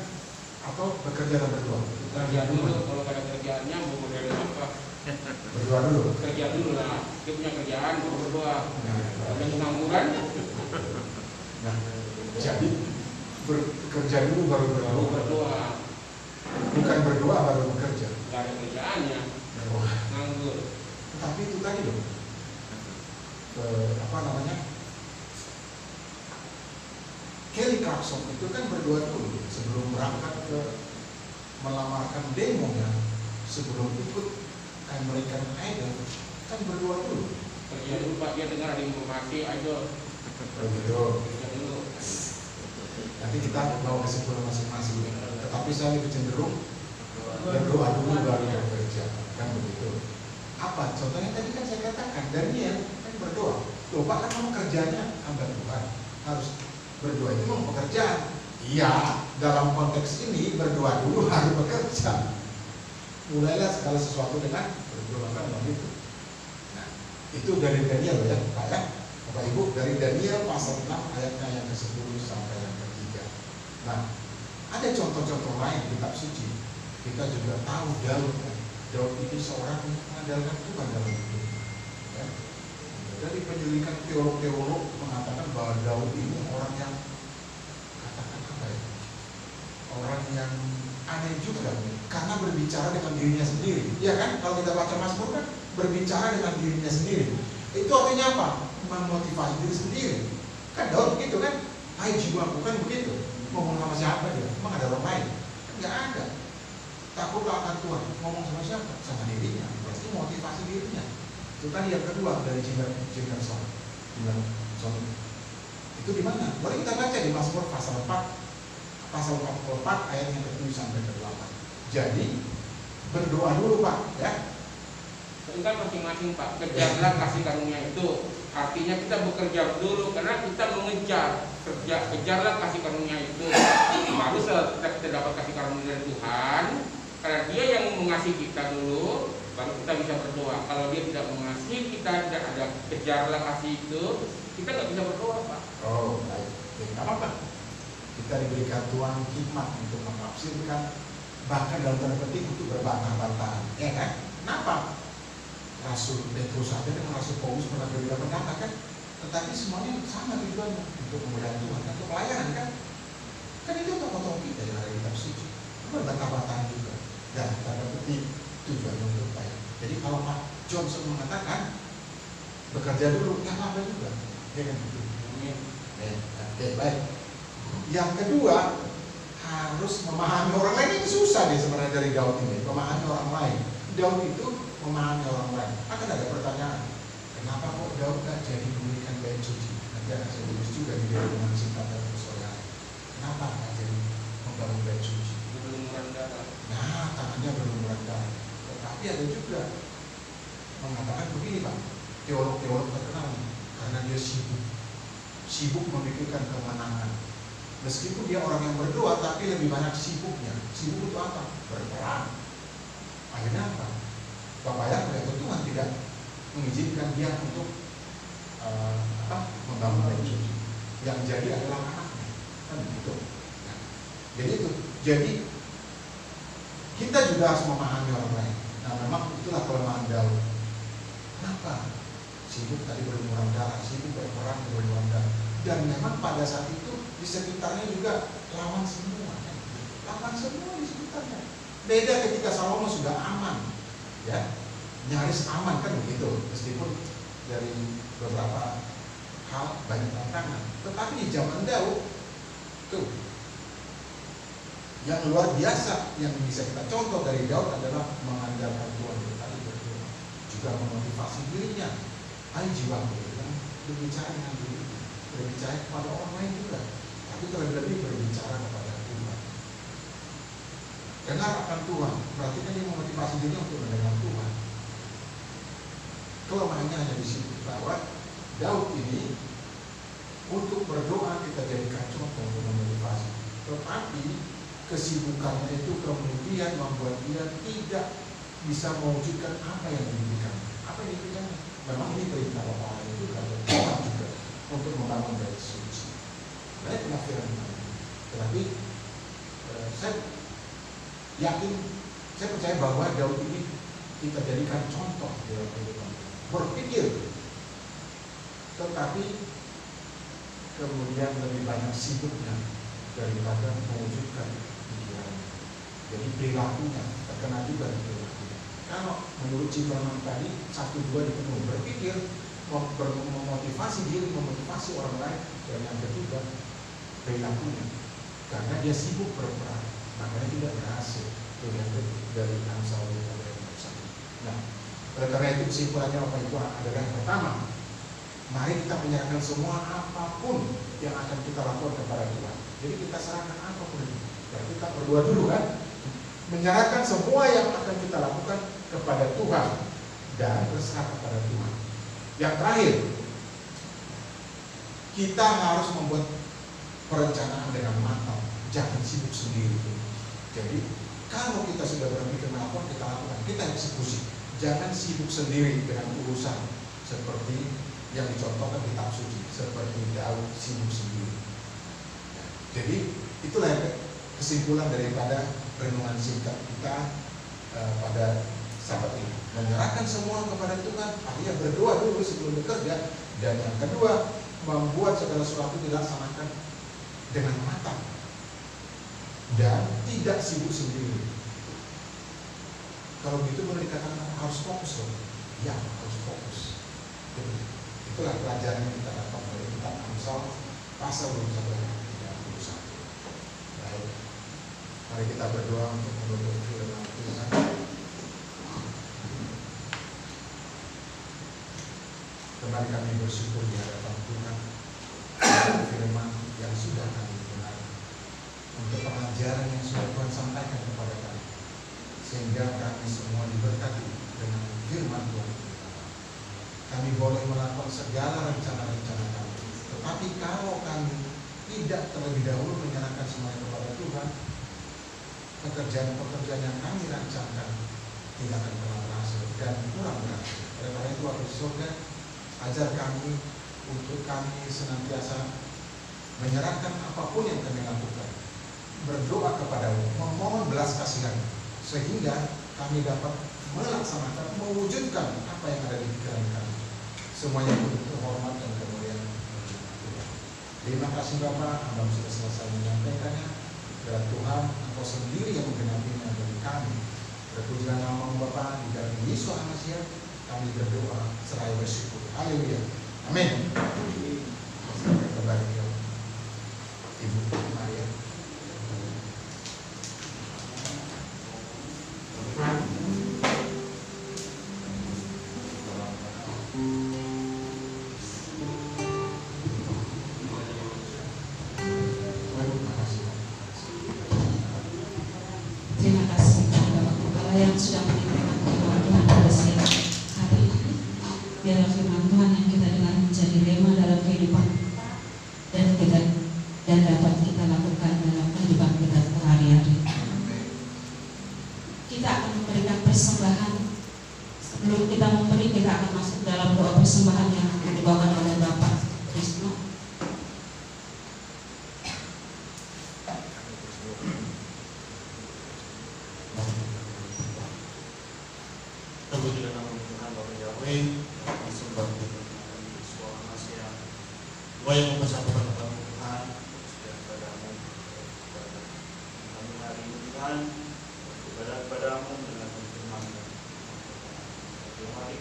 atau bekerja dan berdoa? Kerja dulu, kalau ada kerjaannya mau bekerja apa? Berdoa dulu. Kerja dulu lah, dia punya kerjaan baru berdoa. Ada pengangguran. Nah, jadi bekerja dulu baru berdoa. Berdoa. Bukan berdoa baru bekerja. Gak ada kerjaannya. Nganggur. Tapi itu tadi loh. Kelly Clarkson itu kan berdoa dulu sebelum berangkat ke melamarkan demonya, sebelum ikut American Idol kan berdoa dulu. Kerja dulu Pak, dia dengar ada informasi idol. Begitu. Kerja dulu. Nanti kita bawa kesimpulan masing-masing. Tetapi saya lebih cenderung berdoa dulu baru bekerja, kan begitu. Apa? Contohnya tadi kan saya katakan Daniel kan berdoa. Loh Pak, kan kamu kerjanya hamba Tuhan, harus berdoa itu memang pekerjaan. Iya, dalam konteks ini berdoa dulu harus bekerja. Mulailah segala sesuatu dengan berdoa, kan begitu. Nah, itu dari Daniel ya, Pak ya. Bapak Ibu, dari Daniel pasal 6 ayatnya yang ke-10 sampai yang ke-3. Nah, ada contoh-contoh lain di kitab suci. Kita juga tahu Daud kan. Daud itu seorang yang mengandalkan Tuhan dalam hidup. Ya. Dari penyelidikan teolog-teolog mengatakan bahwa Daud ini orang yang orang yang aneh juga karena berbicara dengan dirinya sendiri. Ya kan, kalau kita baca Mazmur kan berbicara dengan dirinya sendiri. Itu artinya apa? Memotivasi diri sendiri. Kan Daud begitu kan? Hai jiwaku, kan begitu. Ngomong sama siapa dia? Emang ada orang lain? Kan nggak ada. Takutlah akan Tuhan. Ngomong sama siapa? Sama dirinya. Berarti motivasi dirinya. Itu tadi yang kedua dari Jennerson. Itu di mana? Boleh kita baca di Mazmur pasal 4 ayat yang ke-7 sampai ke-8. Jadi berdoa dulu Pak, ya. Enggak masing-masing Pak, kejarlah kasih karunia itu. Artinya kita bekerja dulu karena kita mengejar, kejarlah kasih karunia itu. Baru setelah kita dapat kasih karunia dari Tuhan, karena Dia yang mengasihi kita dulu, baru kita bisa berdoa. Kalau Dia tidak mengasihi kita, tidak ada kejarlah kasih itu, kita nggak bisa berdoa Pak. Oh, baik. Tidak apa-apa. Kita diberikan Tuhan hikmat untuk menafsirkan, bahkan dalam tanda petik untuk berbantah-bantahan, ya kan? Kenapa? Rasul Petrus saja dengan Rasul Paulus pernah berbeda pendapat kan? Tetapi semuanya sama tujuannya, untuk memuliakan Tuhan, untuk pelayanan kan? Kan itu tokoh-tokoh kita yang ada di kitab suci. Berbantah-bantahan juga, dan tanda petik tujuannya untuk pelayanan. Jadi kalau Pak Johnson mengatakan bekerja dulu, ya apa juga, ya kan? Oke, baik. Yang kedua, harus memahami orang lain. Ini susah nih sebenarnya dari Daud ini, memahami orang lain. Daud itu memahami orang lain. Akan ada pertanyaan, kenapa kok Daud gak jadi memiliki bait suci? Nanti akan saya tulis juga di dengan singkat dan persoalan. Kenapa gak jadi membangun bait suci? Berlumuran darah. Nah, tangannya berlumuran darah. Tetapi ada juga mengatakan begini Pak, teolog-teolog terkenal karena dia sibuk memikirkan kemenangan. Meskipun dia orang yang berdoa, tapi lebih banyak sibuknya. Sibuk itu apa? Berperang. Akhirnya apa? Bapak ya, Tuhan tidak mengizinkan dia untuk membangun bait suci. Yang jadi adalah anaknya, kan begitu. Nah, jadi itu. Jadi kita juga harus memahami orang lain. Nah, memang itulah kelemahan Daud. Kenapa? Sibuk tadi berlumuran darah, sibuk berperang berlumuran darah. Dan memang pada saat itu di sekitarnya juga lawan semua, lawan semua di sekitarnya. Beda ketika Salomo sudah aman, ya, nyaris aman kan begitu, meskipun dari beberapa hal banyak tantangan. Tetapi di zaman Daud tuh yang luar biasa yang bisa kita contoh dari Daud adalah mengandalkan Tuhan, tadi berdoa, juga memotivasi dirinya. Ayo jiwaku, berbicara dengan diri, berbicara kepada orang lain juga, tapi terlebih-lebih berbicara kepada Tuhan. Dengar akan Tuhan, berarti kan dia memotivasi dirinya untuk mendengar Tuhan. Kelemahannya hanya di situ, bahwa Daud ini untuk berdoa kita jadikan contoh untuk memotivasi, tetapi kesibukannya itu kemudian membuat dia tidak bisa mewujudkan apa yang diinginkan. Apa yang diinginkan? Memang ini perintah Bapak Allah juga, dan Tuhan juga untuk membangun bait suci. Baik penafsiran ini. Tetapi saya yakin, saya percaya bahwa Daud ini kita jadikan contoh dalam kehidupan. Berpikir, tetapi kemudian lebih banyak sibuknya daripada mewujudkan pikirannya. Jadi perilakunya terkena juga di perilakunya. Kalau menurut Cipraman tadi 1-2 dipenuhi, berpikir, memotivasi diri, memotivasi orang lain, dan yang ketiga perilakunya, karena dia sibuk berperang, makanya tidak berhasil. Itu yang dari Amsal 21. Nah, oleh karena itu kesimpulannya apa itu adalah yang pertama, mari kita menyerahkan semua apapun yang akan kita lakukan kepada Tuhan. Jadi kita serahkan apapun itu. Dan kita berdoa dulu kan, menyerahkan semua yang akan kita lakukan kepada Tuhan dan berserah kepada Tuhan. Yang terakhir, kita harus membuat perencanaan dengan matang, jangan sibuk sendiri. Jadi kalau kita sudah berpikir melakukan, kita lakukan, kita eksekusi. Jangan sibuk sendiri dengan urusan seperti yang dicontohkan di kitab suci, seperti Daud sibuk sendiri. Jadi itulah kesimpulan daripada renungan singkat kita pada sahabat ini. Menyerahkan semua kepada Tuhan, artinya berdoa dulu sebelum bekerja, dan yang kedua membuat segala sesuatu dilaksanakan dengan matang dan tidak sibuk sendiri. Kalau gitu boleh dikatakan harus fokus loh. Ya, harus fokus. Jadi, itulah pelajaran yang kita dapat dari kitab Amsal pasal 21. Baik, mari kita berdoa untuk menutup firman Tuhan. Kembali kami bersyukur di hadapan Tuhan firman yang sudah kami dengar, untuk pengajaran yang sudah Tuhan sampaikan kepada kami, sehingga kami semua diberkati dengan firman Tuhan. Kami boleh melakukan segala rencana-rencana kami, tetapi kalau kami tidak terlebih dahulu menyerahkan semuanya kepada Tuhan, pekerjaan-pekerjaan yang kami rancangkan tidak akan pernah berhasil dan kurang berhasil. Oleh karena itu, Bapa di surga, ajar kami untuk kami senantiasa menyerahkan apapun yang kami lakukan, berdoa kepadamu, memohon belas kasihan, sehingga kami dapat melaksanakan, mewujudkan apa yang ada di pikiran kami. Semuanya untuk hormat dan kemuliaan Tuhan. Terima kasih Bapak, Anda sudah selesai menyampaikannya, dan Tuhan Engkau sendiri yang menggenapinya bagi kami. Terpujilah nama Bapa, di dalam Yesus Mesias kami berdoa seraya bersyukur. Haleluya. Amin. Kembali ke Ibu Maria. Terima kasih kepada Bapak Allah yang sudah mengirimkan firman Tuhan pada siang hari ini. Biarlah firman Tuhan yang kita dengar menjadi rema dalam kehidupan kita dan dapat kita lakukan dalam kehidupan kita sehari-hari. Kita akan memberikan persembahan. Sebelum kita memberi, kita akan masuk dalam doa persembahan yang dibawakan oleh Bapak Krisno. Terpujilah nama Tuhan Bapa Yahweh, disembah Tuhan Yesus Tuhan Asia. Yang mempersatukan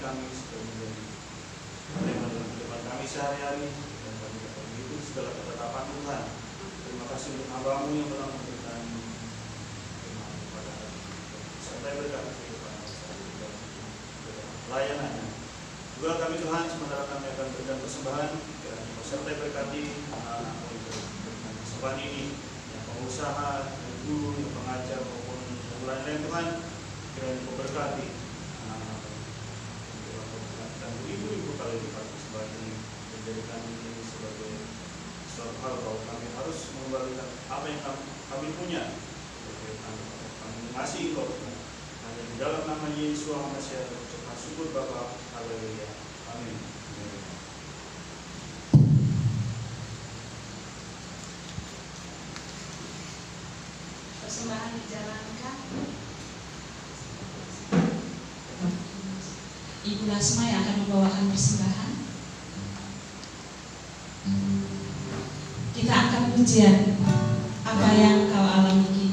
kami supaya menjadi tema dalam kehidupan kami sehari-hari, dan kami dapat mengikuti segala ketetapan Tuhan. Terima kasih untuk Abamu yang telah memberikan firman kepada kami, serta berkati kehidupan dan layanannya. Juga kami Tuhan, sementara kami akan berikan persembahan, kiranya serta berkati anak-anak persembahan ini, yang pengusaha, yang guru, yang pengajar maupun yang lain-lain Tuhan, kiranya Kau berkati anak-anak dan ibu-ibu kali di persembahan ini, menjadikan ini sebagai suatu hal bahwa kami harus mengembalikan apa yang kami punya, kami mengasihi Kau. Hanya di dalam nama Yesus Masih ucapkan syukur Bapa. Haleluya. Amin. Persembahan dijalankan. Ibu Lasma yang akan membawakan persembahan. Kita angkat pujian. Apa yang kau alami kini?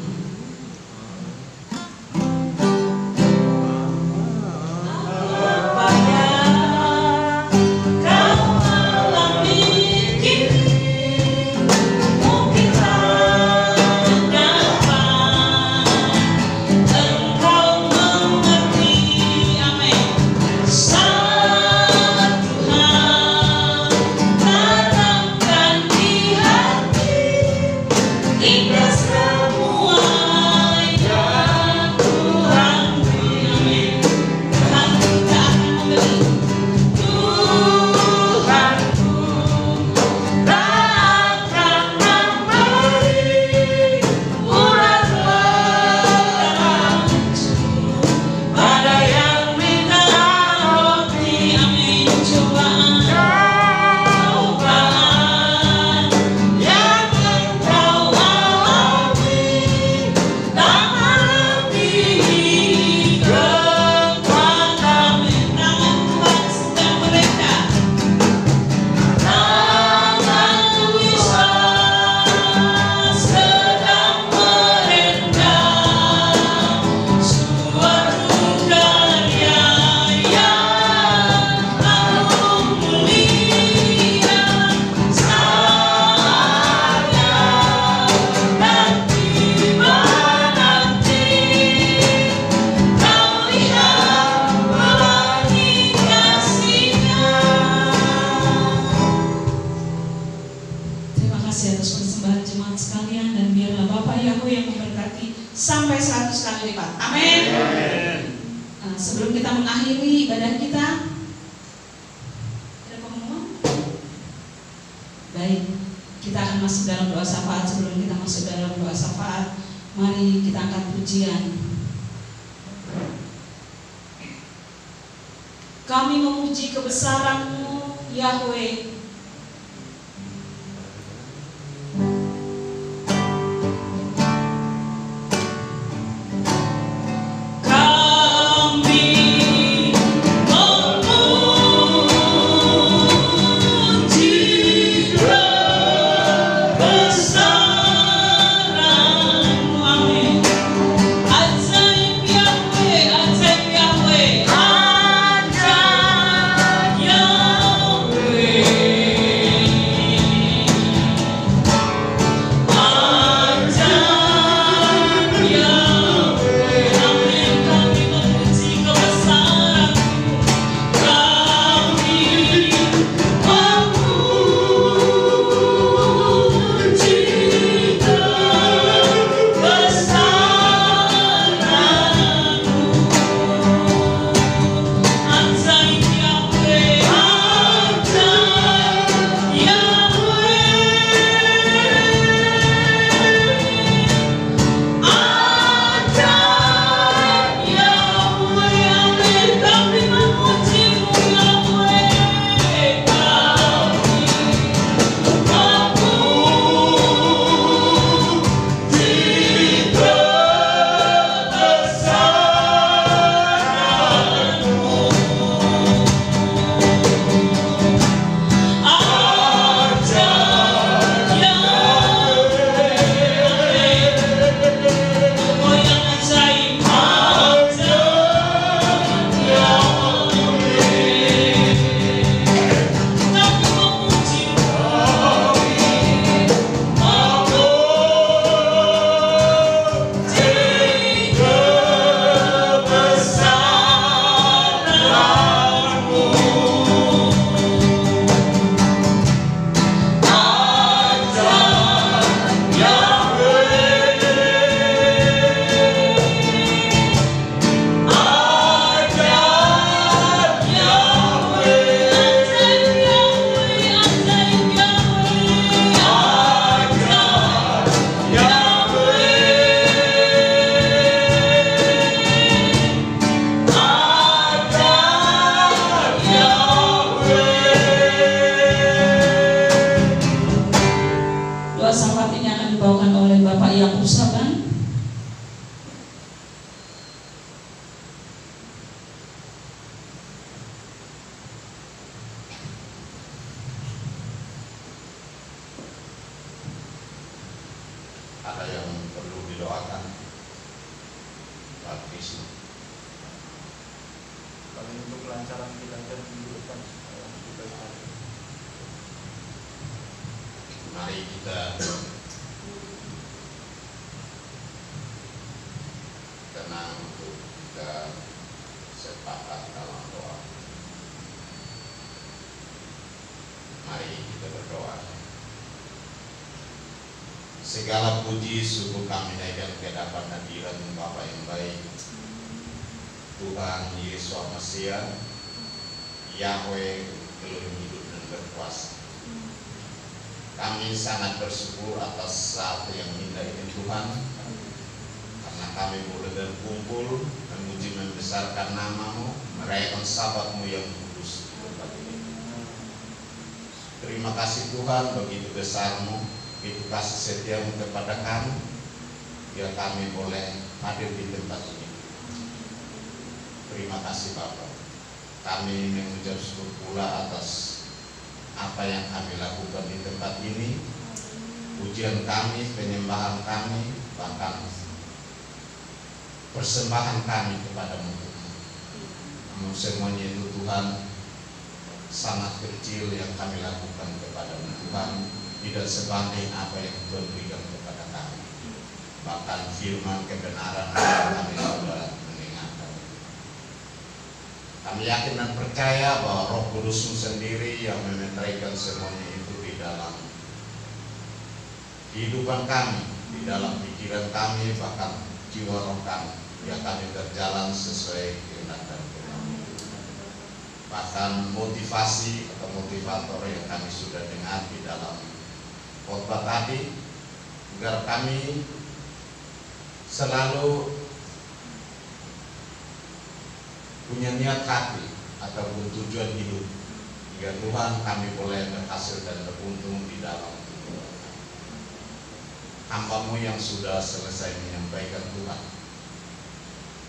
Sampai 100 kali lipat. Amin. Nah, sebelum kita mengakhiri ibadah kita, ada pengumuman? Baik, kita akan masuk dalam doa syafaat. Sebelum kita masuk dalam doa syafaat, mari kita angkat pujian. Kami memuji kebesaran-Mu, Yahweh. Yahweh. bagaimana cara menjalankan kehidupan kita sehari. Mari kita tenang untuk kita sepakat dalam doa. Mari kita berdoa. Segala puji syukur kami naikkan ke hadapan hadirat Bapa yang baik, Tuhan Yesus Mesias, Yahweh Elohim hidup dan berkuasa. Kami sangat bersyukur atas saat yang indah ini Tuhan, karena kami boleh berkumpul memuji membesarkan nama-Mu, merayakan Sabat-Mu yang kudus. Terima kasih Tuhan, begitu besar-Mu, begitu kasih setia-Mu kepada kami, biar kami boleh hadir di tempat ini. Terima kasih Bapa. Kami mengucap syukur pula atas apa yang kami lakukan di tempat ini, pujian kami, penyembahan kami, bahkan persembahan kami kepadamu. Namun semuanya itu Tuhan sangat kecil yang kami lakukan kepadamu Tuhan, tidak sebanding apa yang Tuhan berikan kepada kami. Bahkan firman kebenaran yang kami sudah mendengarkan. Kami yakin dan percaya bahwa Roh Kudus sendiri yang memeteraikan semuanya itu di dalam kehidupan kami, di dalam pikiran kami, bahkan jiwa roh kami, ya kami berjalan sesuai kehendak dan firman. Bahkan motivasi atau motivator yang kami sudah dengar di dalam khotbah tadi, agar kami selalu punya niat hati ataupun tujuan hidup, ya Tuhan kami boleh berhasil dan beruntung di dalam hidup. Hamba-Mu yang sudah selesai menyampaikan Tuhan,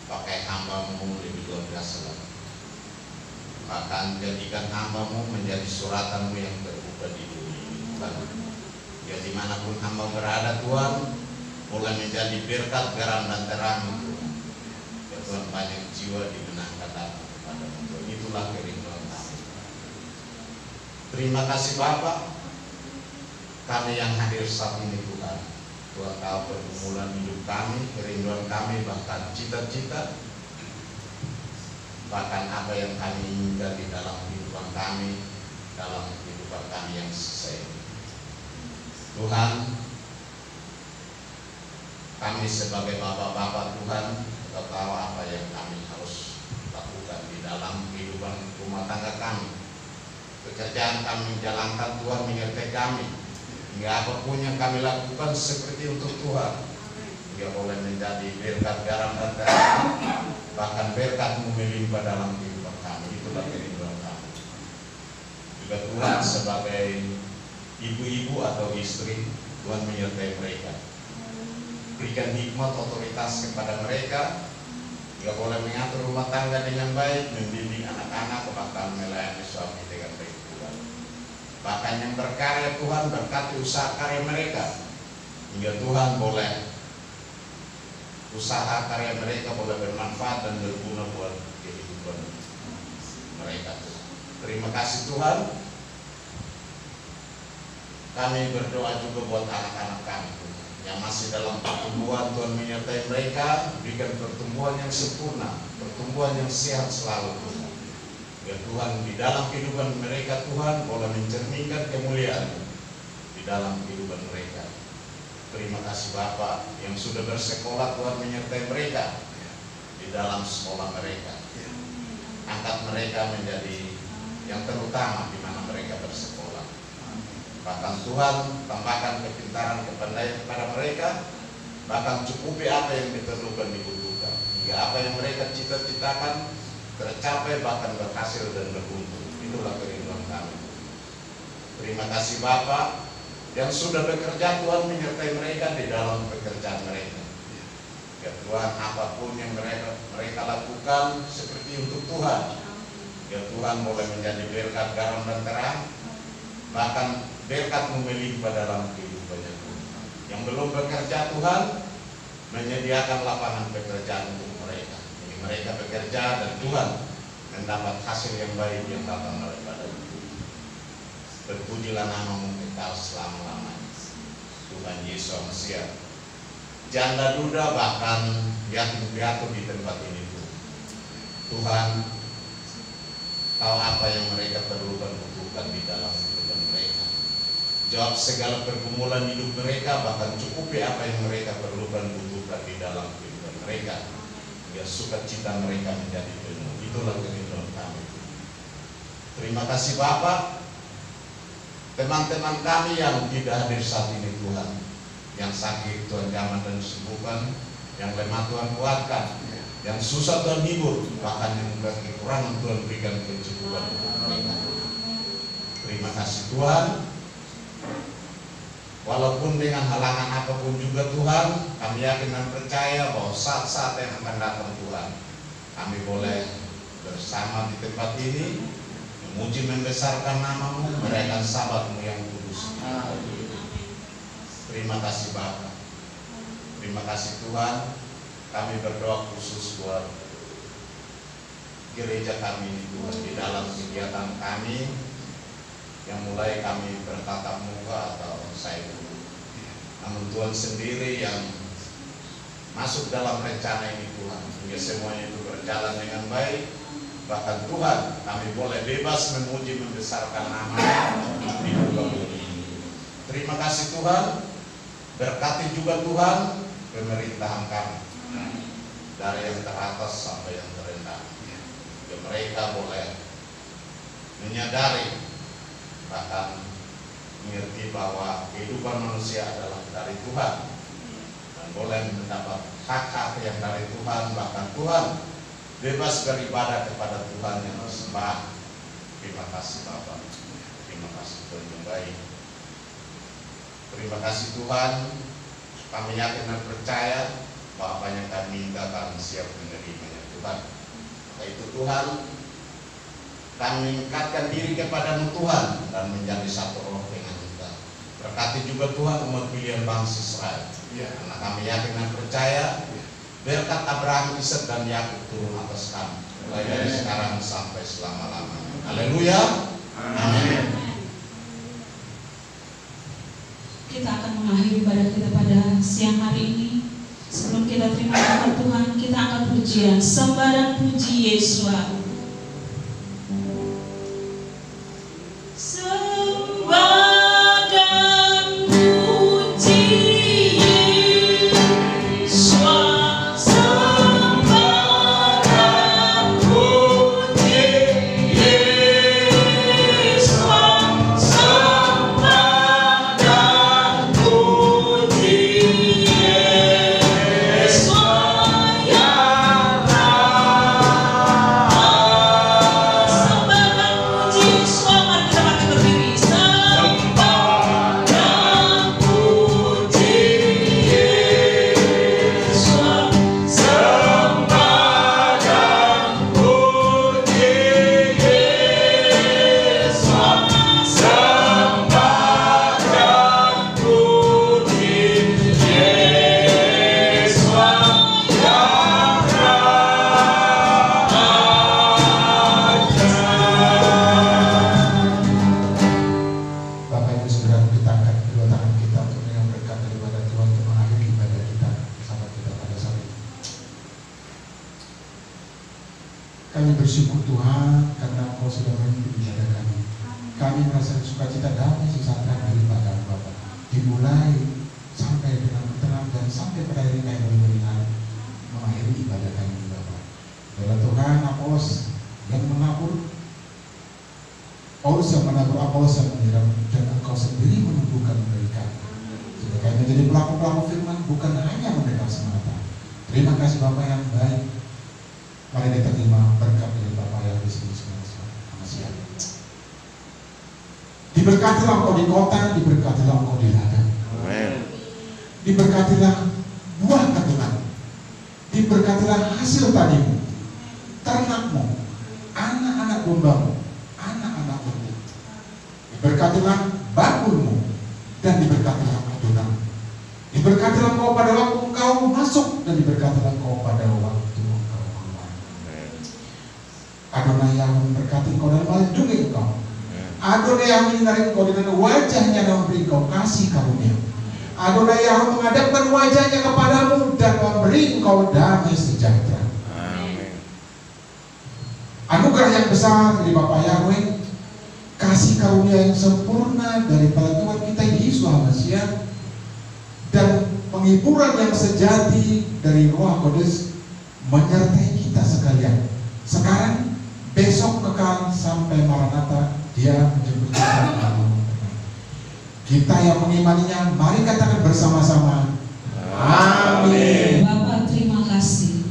pakai hamba-Mu lebih luar biasa lagi. Bahkan jadikan hamba-Mu menjadi suratan-Mu yang terbuka di dunia Tuhan. Ya dimanapun hamba berada Tuhan, boleh menjadi berkat, garam dan terang Tuhan. Ya Tuhan, banyak jiwa dimenangkan kepada Tuhan. Itulah kerinduan kami. Terima kasih Bapa, kami yang hadir saat ini Tuhan. Tuhan tahu pergumulan hidup kami, kerinduan kami, bahkan cita-cita, bahkan apa yang kami inginkan di dalam kehidupan kami, dalam kehidupan kami yang selesai. Tuhan, kami sebagai bapak-bapak Tuhan, kita tahu apa yang kami harus lakukan di dalam kehidupan rumah tangga kami. Pekerjaan kami menjalankan, Tuhan menyertai kami. Hingga apapun yang kami lakukan seperti untuk Tuhan, hingga boleh menjadi berkat, garam dan terang, bahkan berkat-Mu melimpah dalam kehidupan kami. Itulah kerinduan kami. Juga Tuhan sebagai ibu-ibu atau istri, Tuhan menyertai mereka. Berikan hikmat, otoritas kepada mereka, hingga boleh mengatur rumah tangga dengan baik, membimbing anak-anak, bahkan melayani suami dengan baik Tuhan. Bahkan yang berkarya Tuhan, berkati usaha karya mereka, hingga Tuhan boleh usaha karya mereka boleh bermanfaat dan berguna buat kehidupan mereka. Terima kasih Tuhan. Kami berdoa juga buat anak-anak kami yang masih dalam pertumbuhan. Tuhan menyertai mereka, berikan pertumbuhan yang sempurna, pertumbuhan yang sehat selalu Tuhan. Ya Tuhan, di dalam kehidupan mereka Tuhan boleh mencerminkan kemuliaan di dalam kehidupan mereka. Terima kasih Bapa yang sudah bersekolah, Tuhan menyertai mereka di dalam sekolah mereka. Angkat mereka menjadi yang terutama di mana mereka bersekolah. Bahkan Tuhan tambahkan kepintaran, kepandaian kepada mereka, bahkan cukupi apa yang diperlukan, dibutuhkan, hingga apa yang mereka cita-citakan tercapai, bahkan berhasil dan beruntung. Itulah kerinduan kami. Terima kasih Bapa yang sudah bekerja, Tuhan menyertai mereka di dalam pekerjaan mereka. Ya Tuhan, apapun yang mereka lakukan seperti untuk Tuhan, ya Tuhan boleh menjadi berkat, garam dan terang, bahkan berkat-Mu melimpah dalam kehidupannya. Yang belum bekerja Tuhan, menyediakan lapangan pekerjaan untuk mereka. Jadi mereka bekerja dan Tuhan mendapat hasil yang baik yang datang daripada itu. Berpujilah namamu kekal selama-lamanya, Tuhan Yesus Mesias. Janda duda bahkan yatim piatu di tempat ini Tuhan tahu apa yang mereka perlukan butuhkan di dalam kehidupan mereka. Jawab segala pergumulan hidup mereka, bahkan cukupi apa yang mereka perlukan butuhkan di dalam kehidupan mereka. Biar sukacita mereka menjadi penuh. Itulah kerinduan kami. Terima kasih Bapak. Teman-teman kami yang tidak hadir saat ini Tuhan, yang sakit Tuhan jamah dan sembuhkan, yang lemah Tuhan kuatkan, yang susah Tuhan hibur, bahkan yang kekurangan Tuhan berikan kecukupan mereka. Terima kasih Tuhan. Walaupun dengan halangan apapun juga Tuhan, kami yakin dan percaya bahwa saat-saat yang akan datang Tuhan, kami boleh bersama di tempat ini memuji membesarkan namamu, merayakan sabatmu yang kudus. Terima kasih Bapa. Terima kasih Tuhan. Kami berdoa khusus buat gereja kami ini Tuhan, di dalam kegiatan kami yang mulai kami bertatap muka atau saya dulu. Namun Tuhan sendiri yang masuk dalam rencana ini Tuhan, hingga semuanya itu berjalan dengan baik. Bahkan Tuhan, kami boleh bebas memuji membesarkan nama-Mu di muka bumi ini. Terima kasih Tuhan. Berkati juga Tuhan pemerintahan kami, dari yang teratas sampai yang terendah. Ya, mereka boleh menyadari, bahkan mengerti bahwa kehidupan manusia adalah dari Tuhan, dan boleh mendapat hak-hak yang dari Tuhan. Bahkan Tuhan bebas beribadah kepada Tuhan yang disembah. Terima kasih Bapak. Terima kasih Tuhan yang baik. Terima kasih Tuhan. Kami yakin dan percaya bahwa apa yang kami minta kami siap menerimanya Tuhan. Maka itu Tuhan, kami meningkatkan diri kepada-Mu Tuhan dan menjadi satu roh dengan kita. Berkati juga Tuhan umat pilihan bangsa Israel. Karena kami yakin dan percaya berkat Abraham, Ishak dan Yakub turun atas kami, mulai dari sekarang sampai selama-lamanya. Haleluya. Amin. Kita akan mengakhiri ibadah kita pada siang hari ini. Sebelum kita terima kasih Tuhan, kita angkat pujian, sembah dan puji Yesus. Kami bersyukur Tuhan karena Engkau sudah memimpin ibadah kami. Kami merasa sukacita damai sejahtera daripada Bapa. Dimulai sampai dengan tenang dan sampai pada hari kami melihat mengakhiri ibadah kami Bapa. Dalam Tuhan Apolos yang menabur, Paulus yang menabur, Apolos yang menyiram, dan Engkau sendiri menumbuhkan mereka. Sehingga kami menjadi pelaku-pelaku firman, bukan hanya mendengar semata. Terima kasih Bapa yang baik. Mari kita terima berkat dari Bapa yang disebut semua. Diberkatilah Engkau di kota, diberkatilah Engkau di ladang. Diberkatilah buah keturunan, diberkatilah hasil tanimu, ternakmu, anak-anak dombamu, anak-anak lembu. Diberkatilah bakulmu dan diberkatilah adonan. Diberkatilah Engkau pada waktu Engkau masuk dan diberkatilah Engkau pada waktu Engkau keluar. Adonai yang memberkati engkau dan melindungi engkau. Adonai yang menyinari engkau dengan wajahnya dan memberi engkau kasih karunia. Adonai yang menghadapkan wajahnya kepadamu dan memberi engkau damai sejahtera. Amin. Anugerah yang besar dari Bapa Yahweh, kasih karunia yang sempurna dari Tuhan kita Yesus Al-Masih, dan penghiburan yang sejati dari Roh Kudus menyertai kita sekalian. Sekarang, besok kekal sampai Maranatha, Dia menjemput kita. Kita yang mengimaninya, mari katakan bersama-sama, amin. Bapak terima kasih.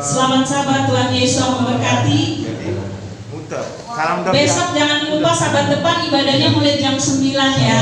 Selamat Sabat, Tuhan Yesus memberkati. Besok jangan lupa Sabat depan ibadahnya mulai jam 9 ya.